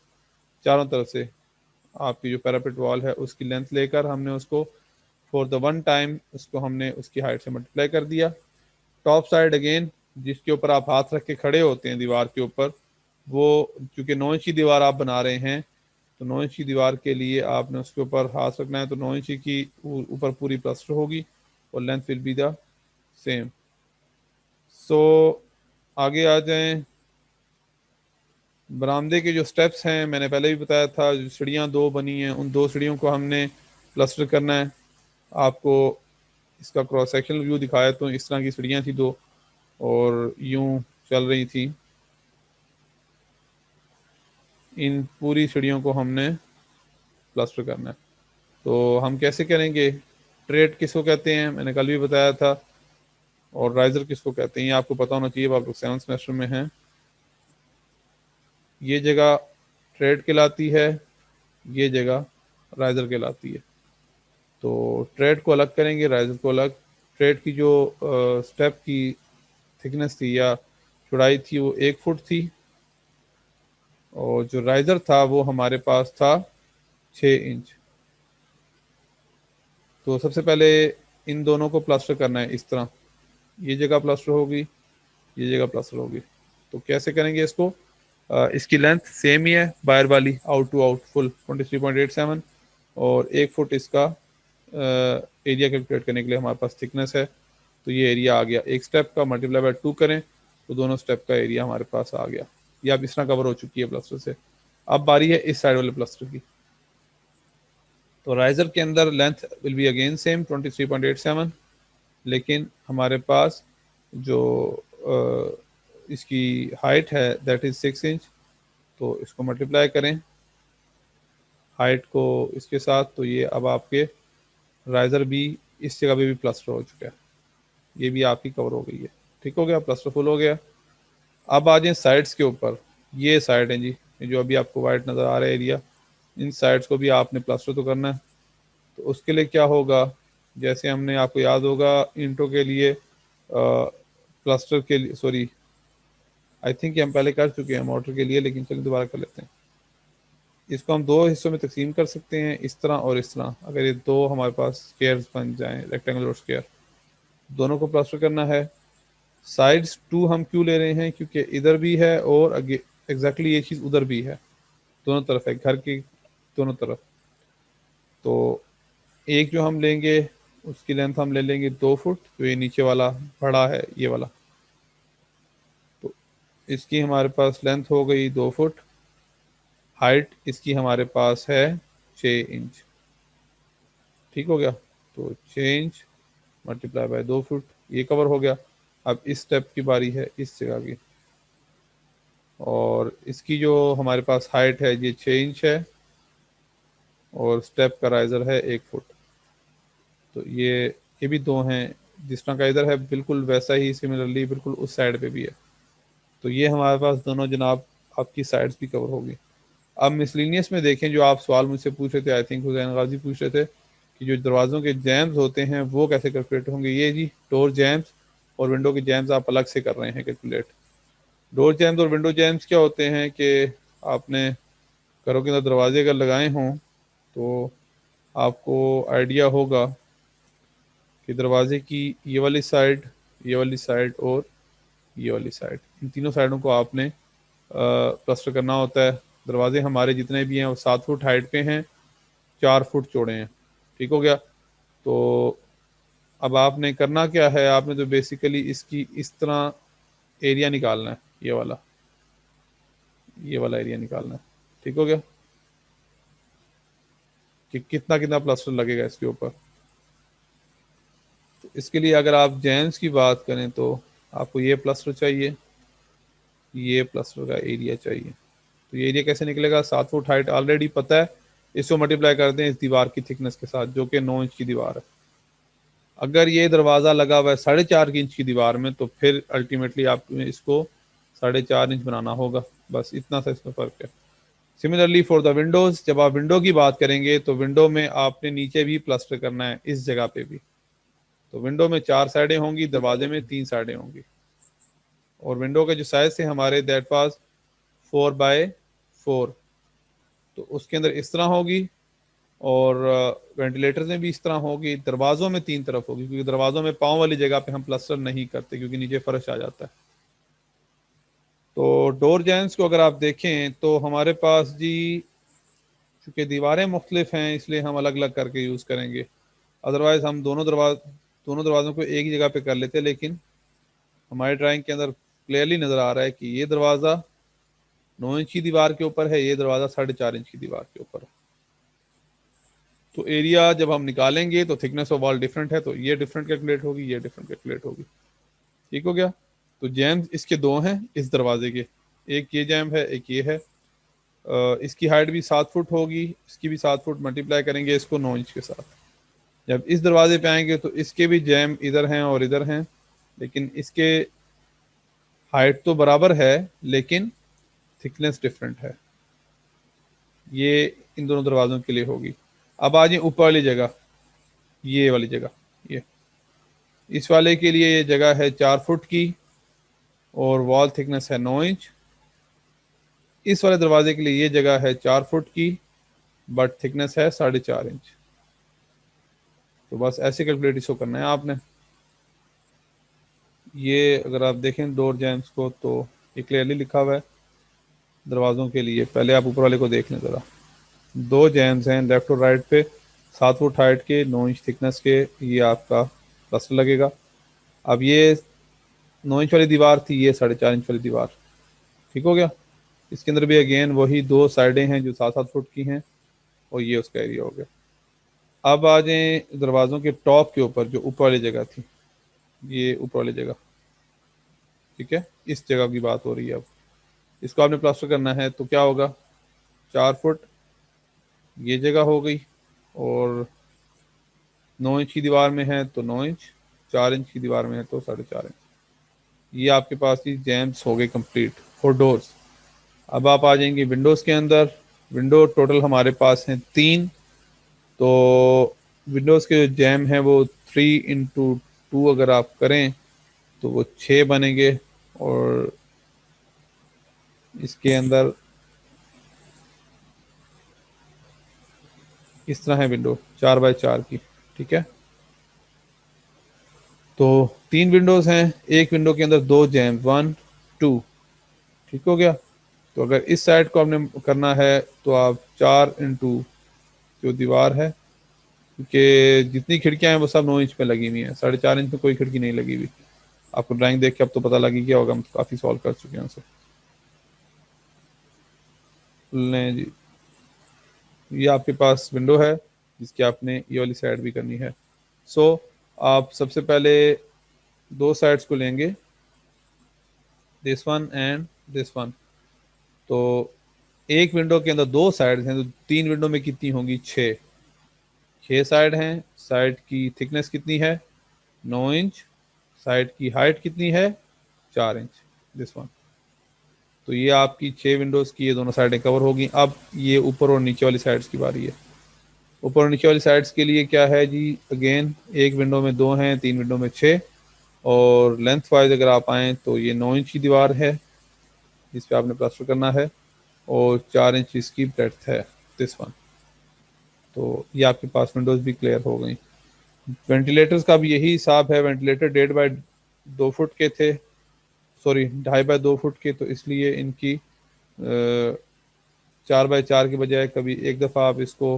चारों तरफ से आपकी जो पैरापेट वॉल है उसकी लेंथ लेकर हमने उसको फॉर द वन टाइम उसको हमने उसकी हाइट से मल्टीप्लाई कर दिया। टॉप साइड अगेन जिसके ऊपर आप हाथ रख के खड़े होते हैं दीवार के ऊपर, वो चूंकि 9 इंच की दीवार आप बना रहे हैं, तो 9 इंच की दीवार के लिए आपने उसके ऊपर हाथ रखना है, तो 9 इंच की ऊपर पूरी प्लास्टर होगी और length will be the same. So आगे आ जाएं। बरामदे के जो स्टेप्स हैं मैंने पहले भी बताया था, जो सीढ़ियाँ 2 बनी हैं उन 2 सीढ़ियों को हमने प्लास्टर करना है। आपको इसका क्रॉस सेक्शनल व्यू दिखाया तो इस तरह की सीढ़ियाँ थी 2 और यूं चल रही थी। इन पूरी सीढ़ियों को हमने प्लास्टर करना है। तो हम कैसे करेंगे? ट्रेड किसको कहते हैं मैंने कल भी बताया था, और राइजर किसको कहते हैं ये आपको पता होना चाहिए, आप लोग 7th सेमेस्टर में हैं। ये जगह ट्रेड कहलाती है, ये जगह राइजर कहलाती है। तो ट्रेड को अलग करेंगे, राइजर को अलग। ट्रेड की जो स्टेप की थिकनेस थी या चौड़ाई थी वो 1 फुट थी, और जो राइजर था वो हमारे पास था 6 इंच। तो सबसे पहले इन दोनों को प्लास्टर करना है इस तरह, ये जगह प्लास्टर होगी, ये जगह प्लास्टर होगी। तो कैसे करेंगे इसको? इसकी लेंथ सेम ही है, बाहर वाली आउट टू आउट फुल 23.87, और 1 फुट इसका एरिया कैलकुलेट करने के लिए हमारे पास थिकनेस है। तो ये एरिया आ गया, एक स्टेप का मल्टीप्लाई बाय 2 करें तो दोनों स्टेप का एरिया हमारे पास आ गया। ये अब इस तरह कवर हो चुकी है प्लास्टर से। अब बारी है इस साइड वाले प्लास्टर की। तो राइजर के अंदर length will be again same 23.87, लेकिन हमारे पास जो इसकी हाइट है दैट इज 6 इंच। तो इसको मल्टीप्लाई करें हाइट को इसके साथ, तो ये अब आपके राइजर भी इस जगह पे भी प्लास्टर हो चुका है, ये भी आपकी कवर हो गई है। ठीक हो गया, प्लास्टर फुल हो गया। अब आ जाए साइड्स के ऊपर। ये साइड है जी, जो अभी आपको वाइट नज़र आ रहा है एरिया, इन साइड्स को भी आपने प्लास्टर तो करना है। तो उसके लिए क्या होगा, जैसे हमने, आपको याद होगा इंट्रो के लिए प्लास्टर के लिए, सॉरी आई थिंक हम पहले कर चुके हैं मोटर के लिए, लेकिन चलिए दोबारा कर लेते हैं। इसको हम 2 हिस्सों में तकसीम कर सकते हैं, इस तरह और इस तरह। अगर ये 2 हमारे पास स्क्वायर्स बन जाएं, रेक्टेंगल और स्क्वायर, दोनों को प्लास्टर करना है। साइड्स 2 हम क्यों ले रहे हैं? क्योंकि इधर भी है और एग्जैक्टली ये चीज़ उधर भी है, दोनों तरफ है, घर की दोनों तरफ। तो एक जो हम लेंगे उसकी लेंथ हम ले लेंगे 2 फुट, जो ये नीचे वाला बड़ा है ये वाला, तो इसकी हमारे पास लेंथ हो गई 2 फुट। हाइट इसकी हमारे पास है 6 इंच। ठीक हो गया, तो 6 इंच मल्टीप्लाई बाय 2 फुट, ये कवर हो गया। अब इस स्टेप की बारी है इस जगह की, और इसकी जो हमारे पास हाइट है ये 6 इंच है, और स्टेप का राइजर है 1 फुट। तो ये भी 2 हैं, जिस तरह का इधर है बिल्कुल वैसा ही सिमिलरली बिल्कुल उस साइड पे भी है। तो ये हमारे पास दोनों जनाब आपकी साइड्स भी कवर होगी। अब मिसलिनियस में देखें, जो आप सवाल मुझसे पूछ रहे थे, आई थिंक हुसैन गाजी पूछ रहे थे कि जो दरवाज़ों के जैम्स होते हैं वो कैसे कैलकुलेट होंगे। ये जी डोर जैम्स और विंडो के जैम्स आप अलग से कर रहे हैं कैलकुलेट। डोर जैम्स और विंडो जैम्स क्या होते हैं कि आपने घरों के अंदर दरवाजे अगर लगाए हों तो आपको आइडिया होगा कि दरवाजे की ये वाली साइड, ये वाली साइड और ये वाली साइड, इन तीनों साइडों को आपने प्लास्टर करना होता है। दरवाजे हमारे जितने भी हैं वो 7 फुट हाइट पे हैं, 4 फुट चौड़े हैं। ठीक हो गया। तो अब आपने करना क्या है, आपने तो बेसिकली इसकी इस तरह एरिया निकालना है, ये वाला एरिया निकालना है। ठीक हो गया। कि कितना कितना प्लास्टर लगेगा इसके ऊपर। तो इसके लिए अगर आप जैम्स की बात करें तो आपको ये प्लास्टर चाहिए, ये प्लास्टर का एरिया चाहिए। तो ये एरिया कैसे निकलेगा? 7 फुट हाइट ऑलरेडी पता है, इसको मल्टीप्लाई कर दें इस दीवार की थिकनेस के साथ जो कि 9 इंच की दीवार है। अगर ये दरवाज़ा लगा हुआ है 4.5 इंच की दीवार में तो फिर अल्टीमेटली आपको इसको 4.5 इंच बनाना होगा, बस इतना सा इसमें फ़र्क है। सिमिलरली फॉर द विंडोज़, जब आप विंडो की बात करेंगे तो विंडो में आपने नीचे भी प्लास्टर करना है, इस जगह पे भी। तो विंडो में 4 साइडें होंगी, दरवाजे में 3 साइडें होंगी। और विंडो के जो साइज थे हमारे दैट वाज 4x4, तो उसके अंदर इस तरह होगी। और वेंटिलेटर में भी इस तरह होगी। दरवाज़ों में 3 तरफ होगी, क्योंकि दरवाज़ों में पाँव वाली जगह पे हम प्लास्टर नहीं करते क्योंकि नीचे फर्श आ जाता है। तो डोर जैम्स को अगर आप देखें तो हमारे पास जी, चूँकि दीवारें मुख्तलिफ हैं इसलिए हम अलग अलग करके यूज़ करेंगे। अदरवाइज़ हम दोनों दरवाज़ों को एक ही जगह पे कर लेते, लेकिन हमारे ड्राइंग के अंदर क्लियरली नज़र आ रहा है कि ये दरवाज़ा 9 इंच की दीवार के ऊपर है, ये दरवाज़ा 4.5 इंच की दीवार के ऊपर है। तो एरिया जब हम निकालेंगे तो थिकनेस ऑफ वॉल डिफरेंट है, तो ये डिफरेंट कैलकुलेट होगी, ये डिफरेंट कैलकुलेट होगी। ठीक हो गया। तो जैम इसके 2 हैं इस दरवाजे के, एक ये जैम है, एक ये है। इसकी हाइट भी 7 फुट होगी, इसकी भी 7 फुट, मल्टीप्लाई करेंगे इसको 9 इंच के साथ। जब इस दरवाजे पे आएंगे तो इसके भी जैम इधर हैं और इधर हैं, लेकिन इसके हाइट तो बराबर है लेकिन थिकनेस डिफरेंट है। ये इन दोनों दरवाज़ों के लिए होगी। अब आ जाए ऊपर वाली जगह, ये वाली जगह, ये इस वाले के लिए ये जगह है 4 फुट की और वॉल थिकनेस है 9 इंच। इस वाले दरवाजे के लिए ये जगह है 4 फुट की बट थिकनेस है 4.5 इंच। तो बस ऐसे कैलकुलेट इसको करना है आपने। ये अगर आप देखें डोर जैम्स को तो ये क्लियरली लिखा हुआ है दरवाज़ों के लिए। पहले आप ऊपर वाले को देख लें ज़रा। 2 जैम्स हैं लेफ्ट और राइट पे, 7 फुट हाइट के, 9 इंच थिकनेस के, ये आपका प्लास्टर लगेगा। अब ये 9 इंच वाली दीवार थी, ये 4.5 इंच वाली दीवार। ठीक हो गया। इसके अंदर भी अगेन वही 2 साइडें हैं जो 7-7 फुट की हैं और ये उसका एरिया हो गया। अब आ जाए दरवाज़ों के टॉप के ऊपर जो ऊपर वाली जगह थी, ये ऊपर वाली जगह, ठीक है, इस जगह की बात हो रही है। अब इसको आपने प्लास्टर करना है तो क्या होगा, 4 फुट ये जगह हो गई और 9 इंच की दीवार में है तो 9 इंच, 4 इंच की दीवार में है तो 4.5 इंच। ये आपके पास ही जैम्स हो गए कंप्लीट फॉर डोर्स। अब आप आ जाएंगे विंडोज़ के अंदर। विंडो टोटल हमारे पास हैं 3। तो विंडोज़ के जो जैम हैं वो 3x2 अगर आप करें तो वो 6 बनेंगे। और इसके अंदर इस तरह है विंडो 4x4 की। ठीक है, तो 3 विंडोज़ हैं, एक विंडो के अंदर 2 जैम, 1 2। ठीक हो गया। तो अगर इस साइड को आपने करना है तो आप 4x जो दीवार है, क्योंकि जितनी खिड़कियां हैं वो सब 9 इंच में लगी हुई हैं, 4.5 इंच में कोई खिड़की नहीं लगी हुई। आपको ड्राइंग देख के अब तो पता लगी गया होगा, हम तो काफ़ी सॉल्व कर चुके हैं उसे। लें जी, ये आपके पास विंडो है जिसकी आपने ये वाली साइड भी करनी है। सो आप सबसे पहले 2 साइड्स को लेंगे, this one and this one. तो एक विंडो के अंदर 2 साइड हैं तो 3 विंडो में कितनी होंगी, 6 साइड हैं। साइड की थिकनेस कितनी है, 9 इंच। साइड की हाइट कितनी है, 4 इंच, दिस वन। तो ये आपकी 6 विंडोज़ की ये दोनों साइडें कवर होगी। अब ये ऊपर और नीचे वाली साइड्स की बारी है। ऊपर और नीचे वाली साइड्स के लिए क्या है जी, अगेन एक विंडो में 2 हैं, 3 विंडो में 6। और लेंथ वाइज अगर आप आएँ तो ये 9 इंच की दीवार है जिस पे आपने प्लास्टर करना है और 4 इंच इसकी ब्रेड्थ है, दिस वन। तो ये आपके पास विंडोज़ भी क्लियर हो गई। वेंटिलेटर्स का भी यही हिसाब है। वेंटिलेटर 1.5x2 फुट के थे, सॉरी 2.5x2 फुट के, तो इसलिए इनकी 4x4 की बजाय कभी एक दफ़ा आप इसको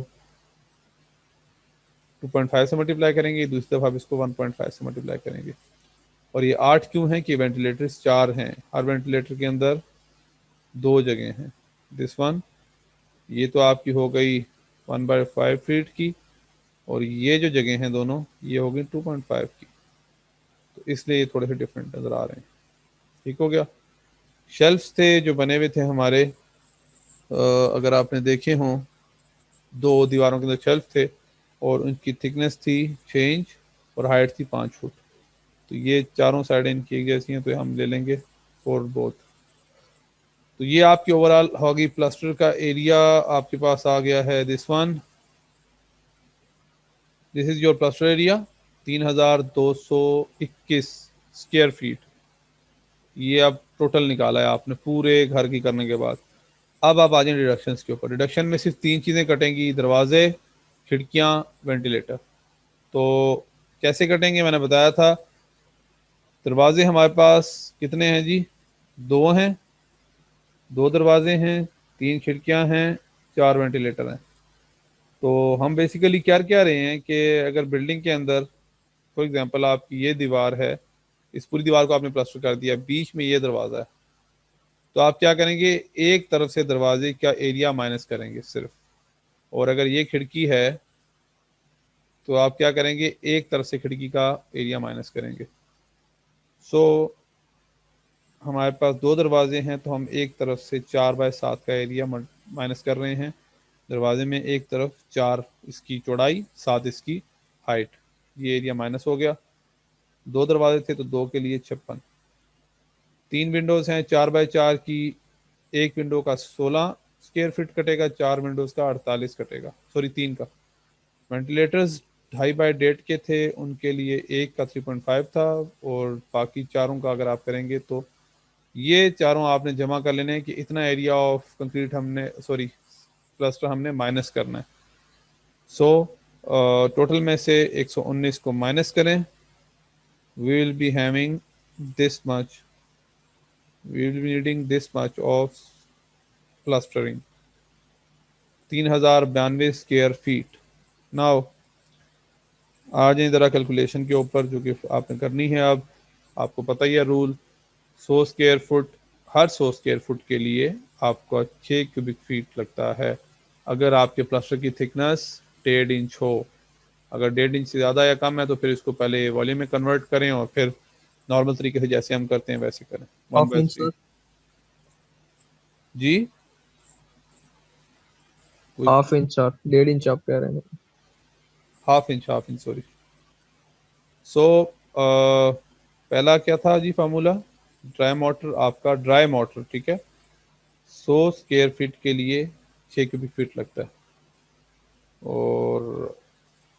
2.5 से मल्टीप्लाई करेंगे, दूसरी दफ़ा आप इसको 1.5 से मल्टीप्लाई करेंगे। और ये 8 क्यों है कि वेंटिलेटर्स 4 हैं, हर वेंटिलेटर के अंदर 2 जगह हैं, दिस वन। ये तो आपकी हो गई 1/5 फीट की, और ये जो जगह हैं दोनों ये होगी 2.5 की, तो इसलिए ये थोड़े से डिफरेंट नज़र आ रहे हैं। ठीक हो गया। शेल्फ्स थे जो बने हुए थे हमारे, अगर आपने देखे हों, 2 दीवारों के अंदर शेल्फ थे और उनकी थिकनेस थी 6 इंच और हाइट थी 5 फुट। तो ये चारों साइडें इनकी एक जैसी हैं, तो हम ले लेंगे फॉर बोथ। तो ये आपकी ओवरऑल होगी प्लास्टर का एरिया। आपके पास आ गया है this one, this is your plaster area 3221 square feet. ये अब टोटल निकाला है आपने पूरे घर की करने के बाद। अब आप आ जाए डिडक्शंस के ऊपर। डिडक्शन में सिर्फ 3 चीज़ें कटेंगी, दरवाजे, खिड़कियाँ, वेंटिलेटर। तो कैसे कटेंगे मैंने बताया था। दरवाजे हमारे पास कितने हैं जी? 2 हैं, 2 दरवाजे हैं, 3 खिड़कियां हैं, 4 वेंटिलेटर हैं। तो हम बेसिकली क्या कह रहे हैं कि अगर बिल्डिंग के अंदर फॉर एग्जांपल आपकी ये दीवार है, इस पूरी दीवार को आपने प्लास्टर कर दिया, बीच में ये दरवाज़ा है, तो आप क्या करेंगे, एक तरफ से दरवाजे का एरिया माइनस करेंगे सिर्फ। और अगर ये खिड़की है तो आप क्या करेंगे, एक तरफ से खिड़की का एरिया माइनस करेंगे। सो हमारे पास 2 दरवाजे हैं, तो हम एक तरफ से 4/7 का एरिया माइनस कर रहे हैं। दरवाजे में एक तरफ 4 इसकी चौड़ाई, 7 इसकी हाइट, ये एरिया माइनस हो गया। 2 दरवाजे थे तो 2 के लिए 56। 3 विंडोज़ हैं 4/4 की, एक विंडो का 16 स्क्वायर फीट कटेगा, 4 विंडोज़ का 48 कटेगा, सॉरी 3 का। वेंटिलेटर्स 2.5/1.5 के थे, उनके लिए एक का 3.5 था, और बाकी चारों का अगर आप करेंगे तो ये चारों आपने जमा कर लेने हैं कि इतना एरिया ऑफ कंक्रीट हमने, सॉरी प्लास्टर हमने माइनस करना है। सो टोटल में से 119 को माइनस करें, we will be having this much, we will be needing this much of plastering, 3092 square feet. Now आ जाए ज़रा कैलकुलेशन के ऊपर, जो कि आपने करनी है। अब आपको पता ही है रूल, 100 स्क्वायर फुट, हर 100 स्क्वायर फुट के लिए आपका 6 क्यूबिक फीट लगता है, अगर आपके प्लास्टर की थिकनेस 1.5 इंच हो। अगर 1.5 इंच से ज़्यादा या कम है तो फिर इसको पहले वॉल्यूम में कन्वर्ट करें और फिर नॉर्मल तरीके से जैसे हम करते हैं वैसे करें। हाफ इंच 1/3 जी, हाफ इंच आप 1.5 इंच आप कह रहे हैं। Half inch sorry. सो पहला क्या था जी फार्मूला, ड्राई मोटर, आपका ड्राई मोटर, ठीक है, 100 स्क्वायर फीट के लिए 6 क्यूबिक फीट लगता है। और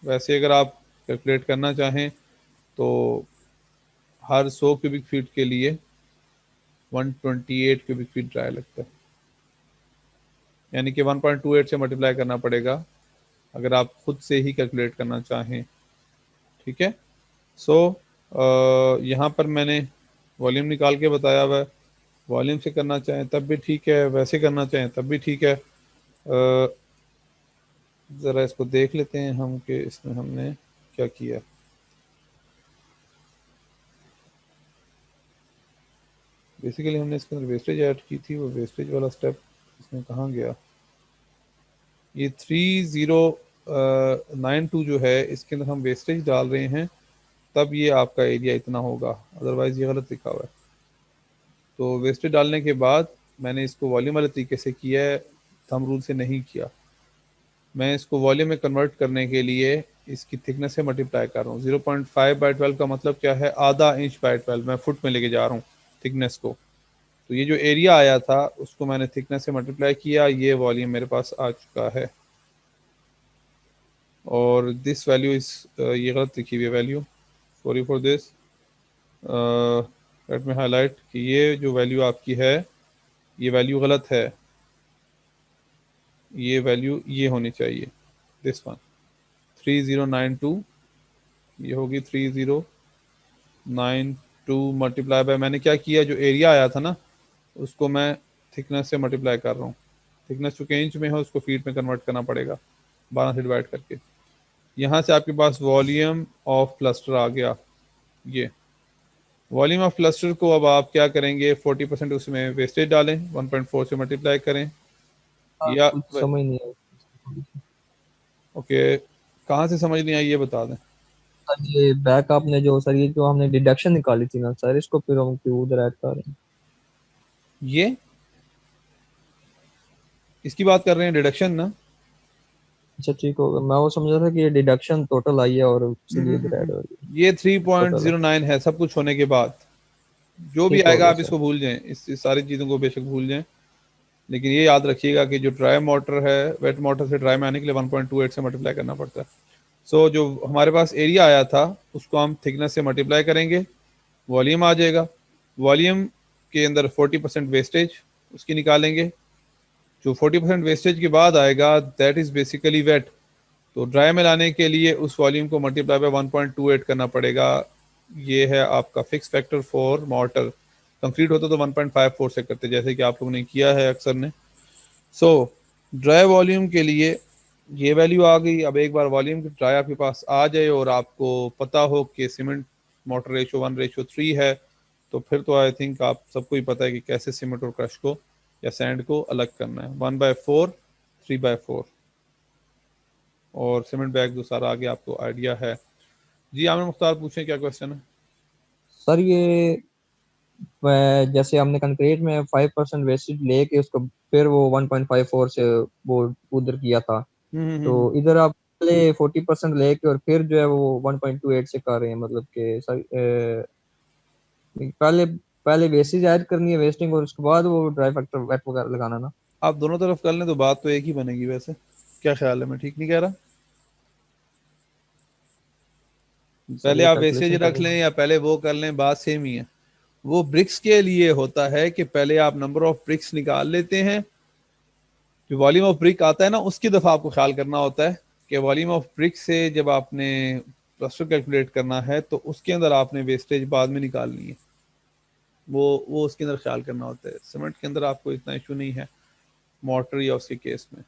वैसे अगर आप कैलकुलेट करना चाहें तो हर 100 क्यूबिक फीट के लिए 128 क्यूबिक फीट ड्राई लगता है, यानी कि 1.28 से मल्टीप्लाई करना पड़ेगा अगर आप खुद से ही कैलकुलेट करना चाहें। ठीक है। सो यहाँ पर मैंने वॉल्यूम निकाल के बताया हुआ है, वॉल्यूम से करना चाहें तब भी ठीक है, वैसे करना चाहें तब भी ठीक है। ज़रा इसको देख लेते हैं हम कि इसमें हमने क्या किया। बेसिकली हमने इसके अंदर वेस्टेज ऐड की थी, वो वेस्टेज वाला स्टेप इसमें कहाँ गया। ये 3092 जो है, इसके अंदर हम वेस्टेज डाल रहे हैं, तब ये आपका एरिया इतना होगा, अदरवाइज ये गलत लिखा हुआ है। तो वेस्टेज डालने के बाद मैंने इसको वॉल्यूम वाले तरीके से किया है, थंब रूल से नहीं किया। मैं इसको वॉल्यूम में कन्वर्ट करने के लिए इसकी थिकनेस से मल्टीप्लाई कर रहा हूँ। 0.5/12 का मतलब क्या है, आधा इंच बाय 12, मैं फुट में लेके जा रहा हूँ थिकनेस को। तो ये जो एरिया आया था उसको मैंने थिकनेस से मल्टीप्लाई किया, ये वॉल्यूम मेरे पास आ चुका है। और दिस वैल्यू इस ये गलत लिखी हुई है value, sorry for this, let me highlight कि ये जो वैल्यू आपकी है ये वैल्यू गलत है, ये वैल्यू ये होनी चाहिए, दिस वन 3092, ये होगी 3092 मल्टीप्लाई बाय, मैंने क्या किया, जो एरिया आया था ना उसको मैं थिकनेस से मल्टीप्लाई कर रहा हूँ। थिकनेस चूँकि इंच में है उसको फीट में कन्वर्ट करना पड़ेगा 12 से डिवाइड करके। यहाँ से आपके पास वॉल्यूम ऑफ प्लास्टर आ गया। ये वॉल्यूम ऑफ प्लास्टर को अब आप क्या करेंगे, 40% उसमें वेस्टेज डालें, 1.4 से मल्टीप्लाई करें, या कुछ समझ नहीं आया। ओके, कहाँ से समझ नहीं आई ये बता दें। सर ये बैक आपने जो सर ये जो हमने डिडक्शन निकाली थी ना सर, इसको फिर हम क्यों उधर ऐड कर रहे हैं? ये इसकी बात कर रहे हैं, डिडक्शन ना। अच्छा ठीक होगा, मैं वो समझ रहा था कि ये डिडक्शन टोटल आई है और इसलिए इधर ऐड हो रही है। ये टोटल 3.09 है सब कुछ होने के बाद। जो भी ठीक हो आएगा गया आप सर। इसको भूल जाएं, इस सारी चीज़ों को बेशक भूल जाएं, लेकिन ये याद रखिएगा कि जो ड्राई मोटर है, वेट मोटर से ड्राई में आने के लिए 1.28 से मल्टीप्लाई करना पड़ता है। सो जो हमारे पास एरिया आया था उसको हम थिकनेस से मल्टीप्लाई करेंगे, वॉल्यूम आ जाएगा। वॉल्यूम के अंदर 40% वेस्टेज उसकी निकालेंगे। जो 40% वेस्टेज के बाद आएगा दैट इज़ बेसिकली वेट। तो ड्राई में लाने के लिए उस वॉल्यूम को मल्टीप्लाई बाय 1.28 करना पड़ेगा। ये है आपका fix factor for motor. Concrete होता तो 1.54 से करते, जैसे कि आप लोगों ने किया है अक्सर ने। सो ड्राई वॉल्यूम के लिए ये वैल्यू आ गई। अब एक बार वॉल्यूम की ड्राई आपके पास आ जाए और आपको पता हो कि सीमेंट मोटर रेशो 1:3 है, तो फिर तो आई थिंक आप सबको ही पता है कि कैसे सीमेंट और क्रश को या सैंड को अलग करना है। 1/4, 3/4 और सीमेंट बैग जो सारा आगे आपको आइडिया है। जी आमिर मुख्तार पूछें, क्या क्वेश्चन है। सर ये जैसे हमने कंक्रीट में 5% वेस्टेज लेके उसको फिर वो 1.54 से वो उधर किया था, तो इधर आप पहले 40% लेके और फिर जो है वो 1.28 से कर रहे हैं, मतलब कि सर पहले पहले वेस्टेज ऐड करनी है वेस्टिंग और उसके बाद वो ड्राई फैक्टर वेट वगैरह लगाना ना। आप दोनों तरफ कर लें तो बात तो एक ही बनेगी। वैसे क्या ख्याल है, मैं ठीक नहीं कह रहा। सर पहले ये आप वेस्टेज कैलकुलेशन रख करनी लें है। या पहले वो कर लें, बात सेम ही है। वो ब्रिक्स के लिए होता है कि पहले आप नंबर ऑफ ब्रिक्स निकाल लेते हैं। जो वॉल्यूम ऑफ ब्रिक आता है ना, उसकी दफा आपको ख्याल करना होता है कि वॉल्यूम ऑफ ब्रिक से जब आपने प्लास्टर कैलकुलेट करना है तो उसके अंदर आपने वेस्टेज बाद में निकालनी है। वो उसके अंदर ख्याल करना होता है। सीमेंट के अंदर आपको इतना इशू नहीं है, मोटर या उसके केस में।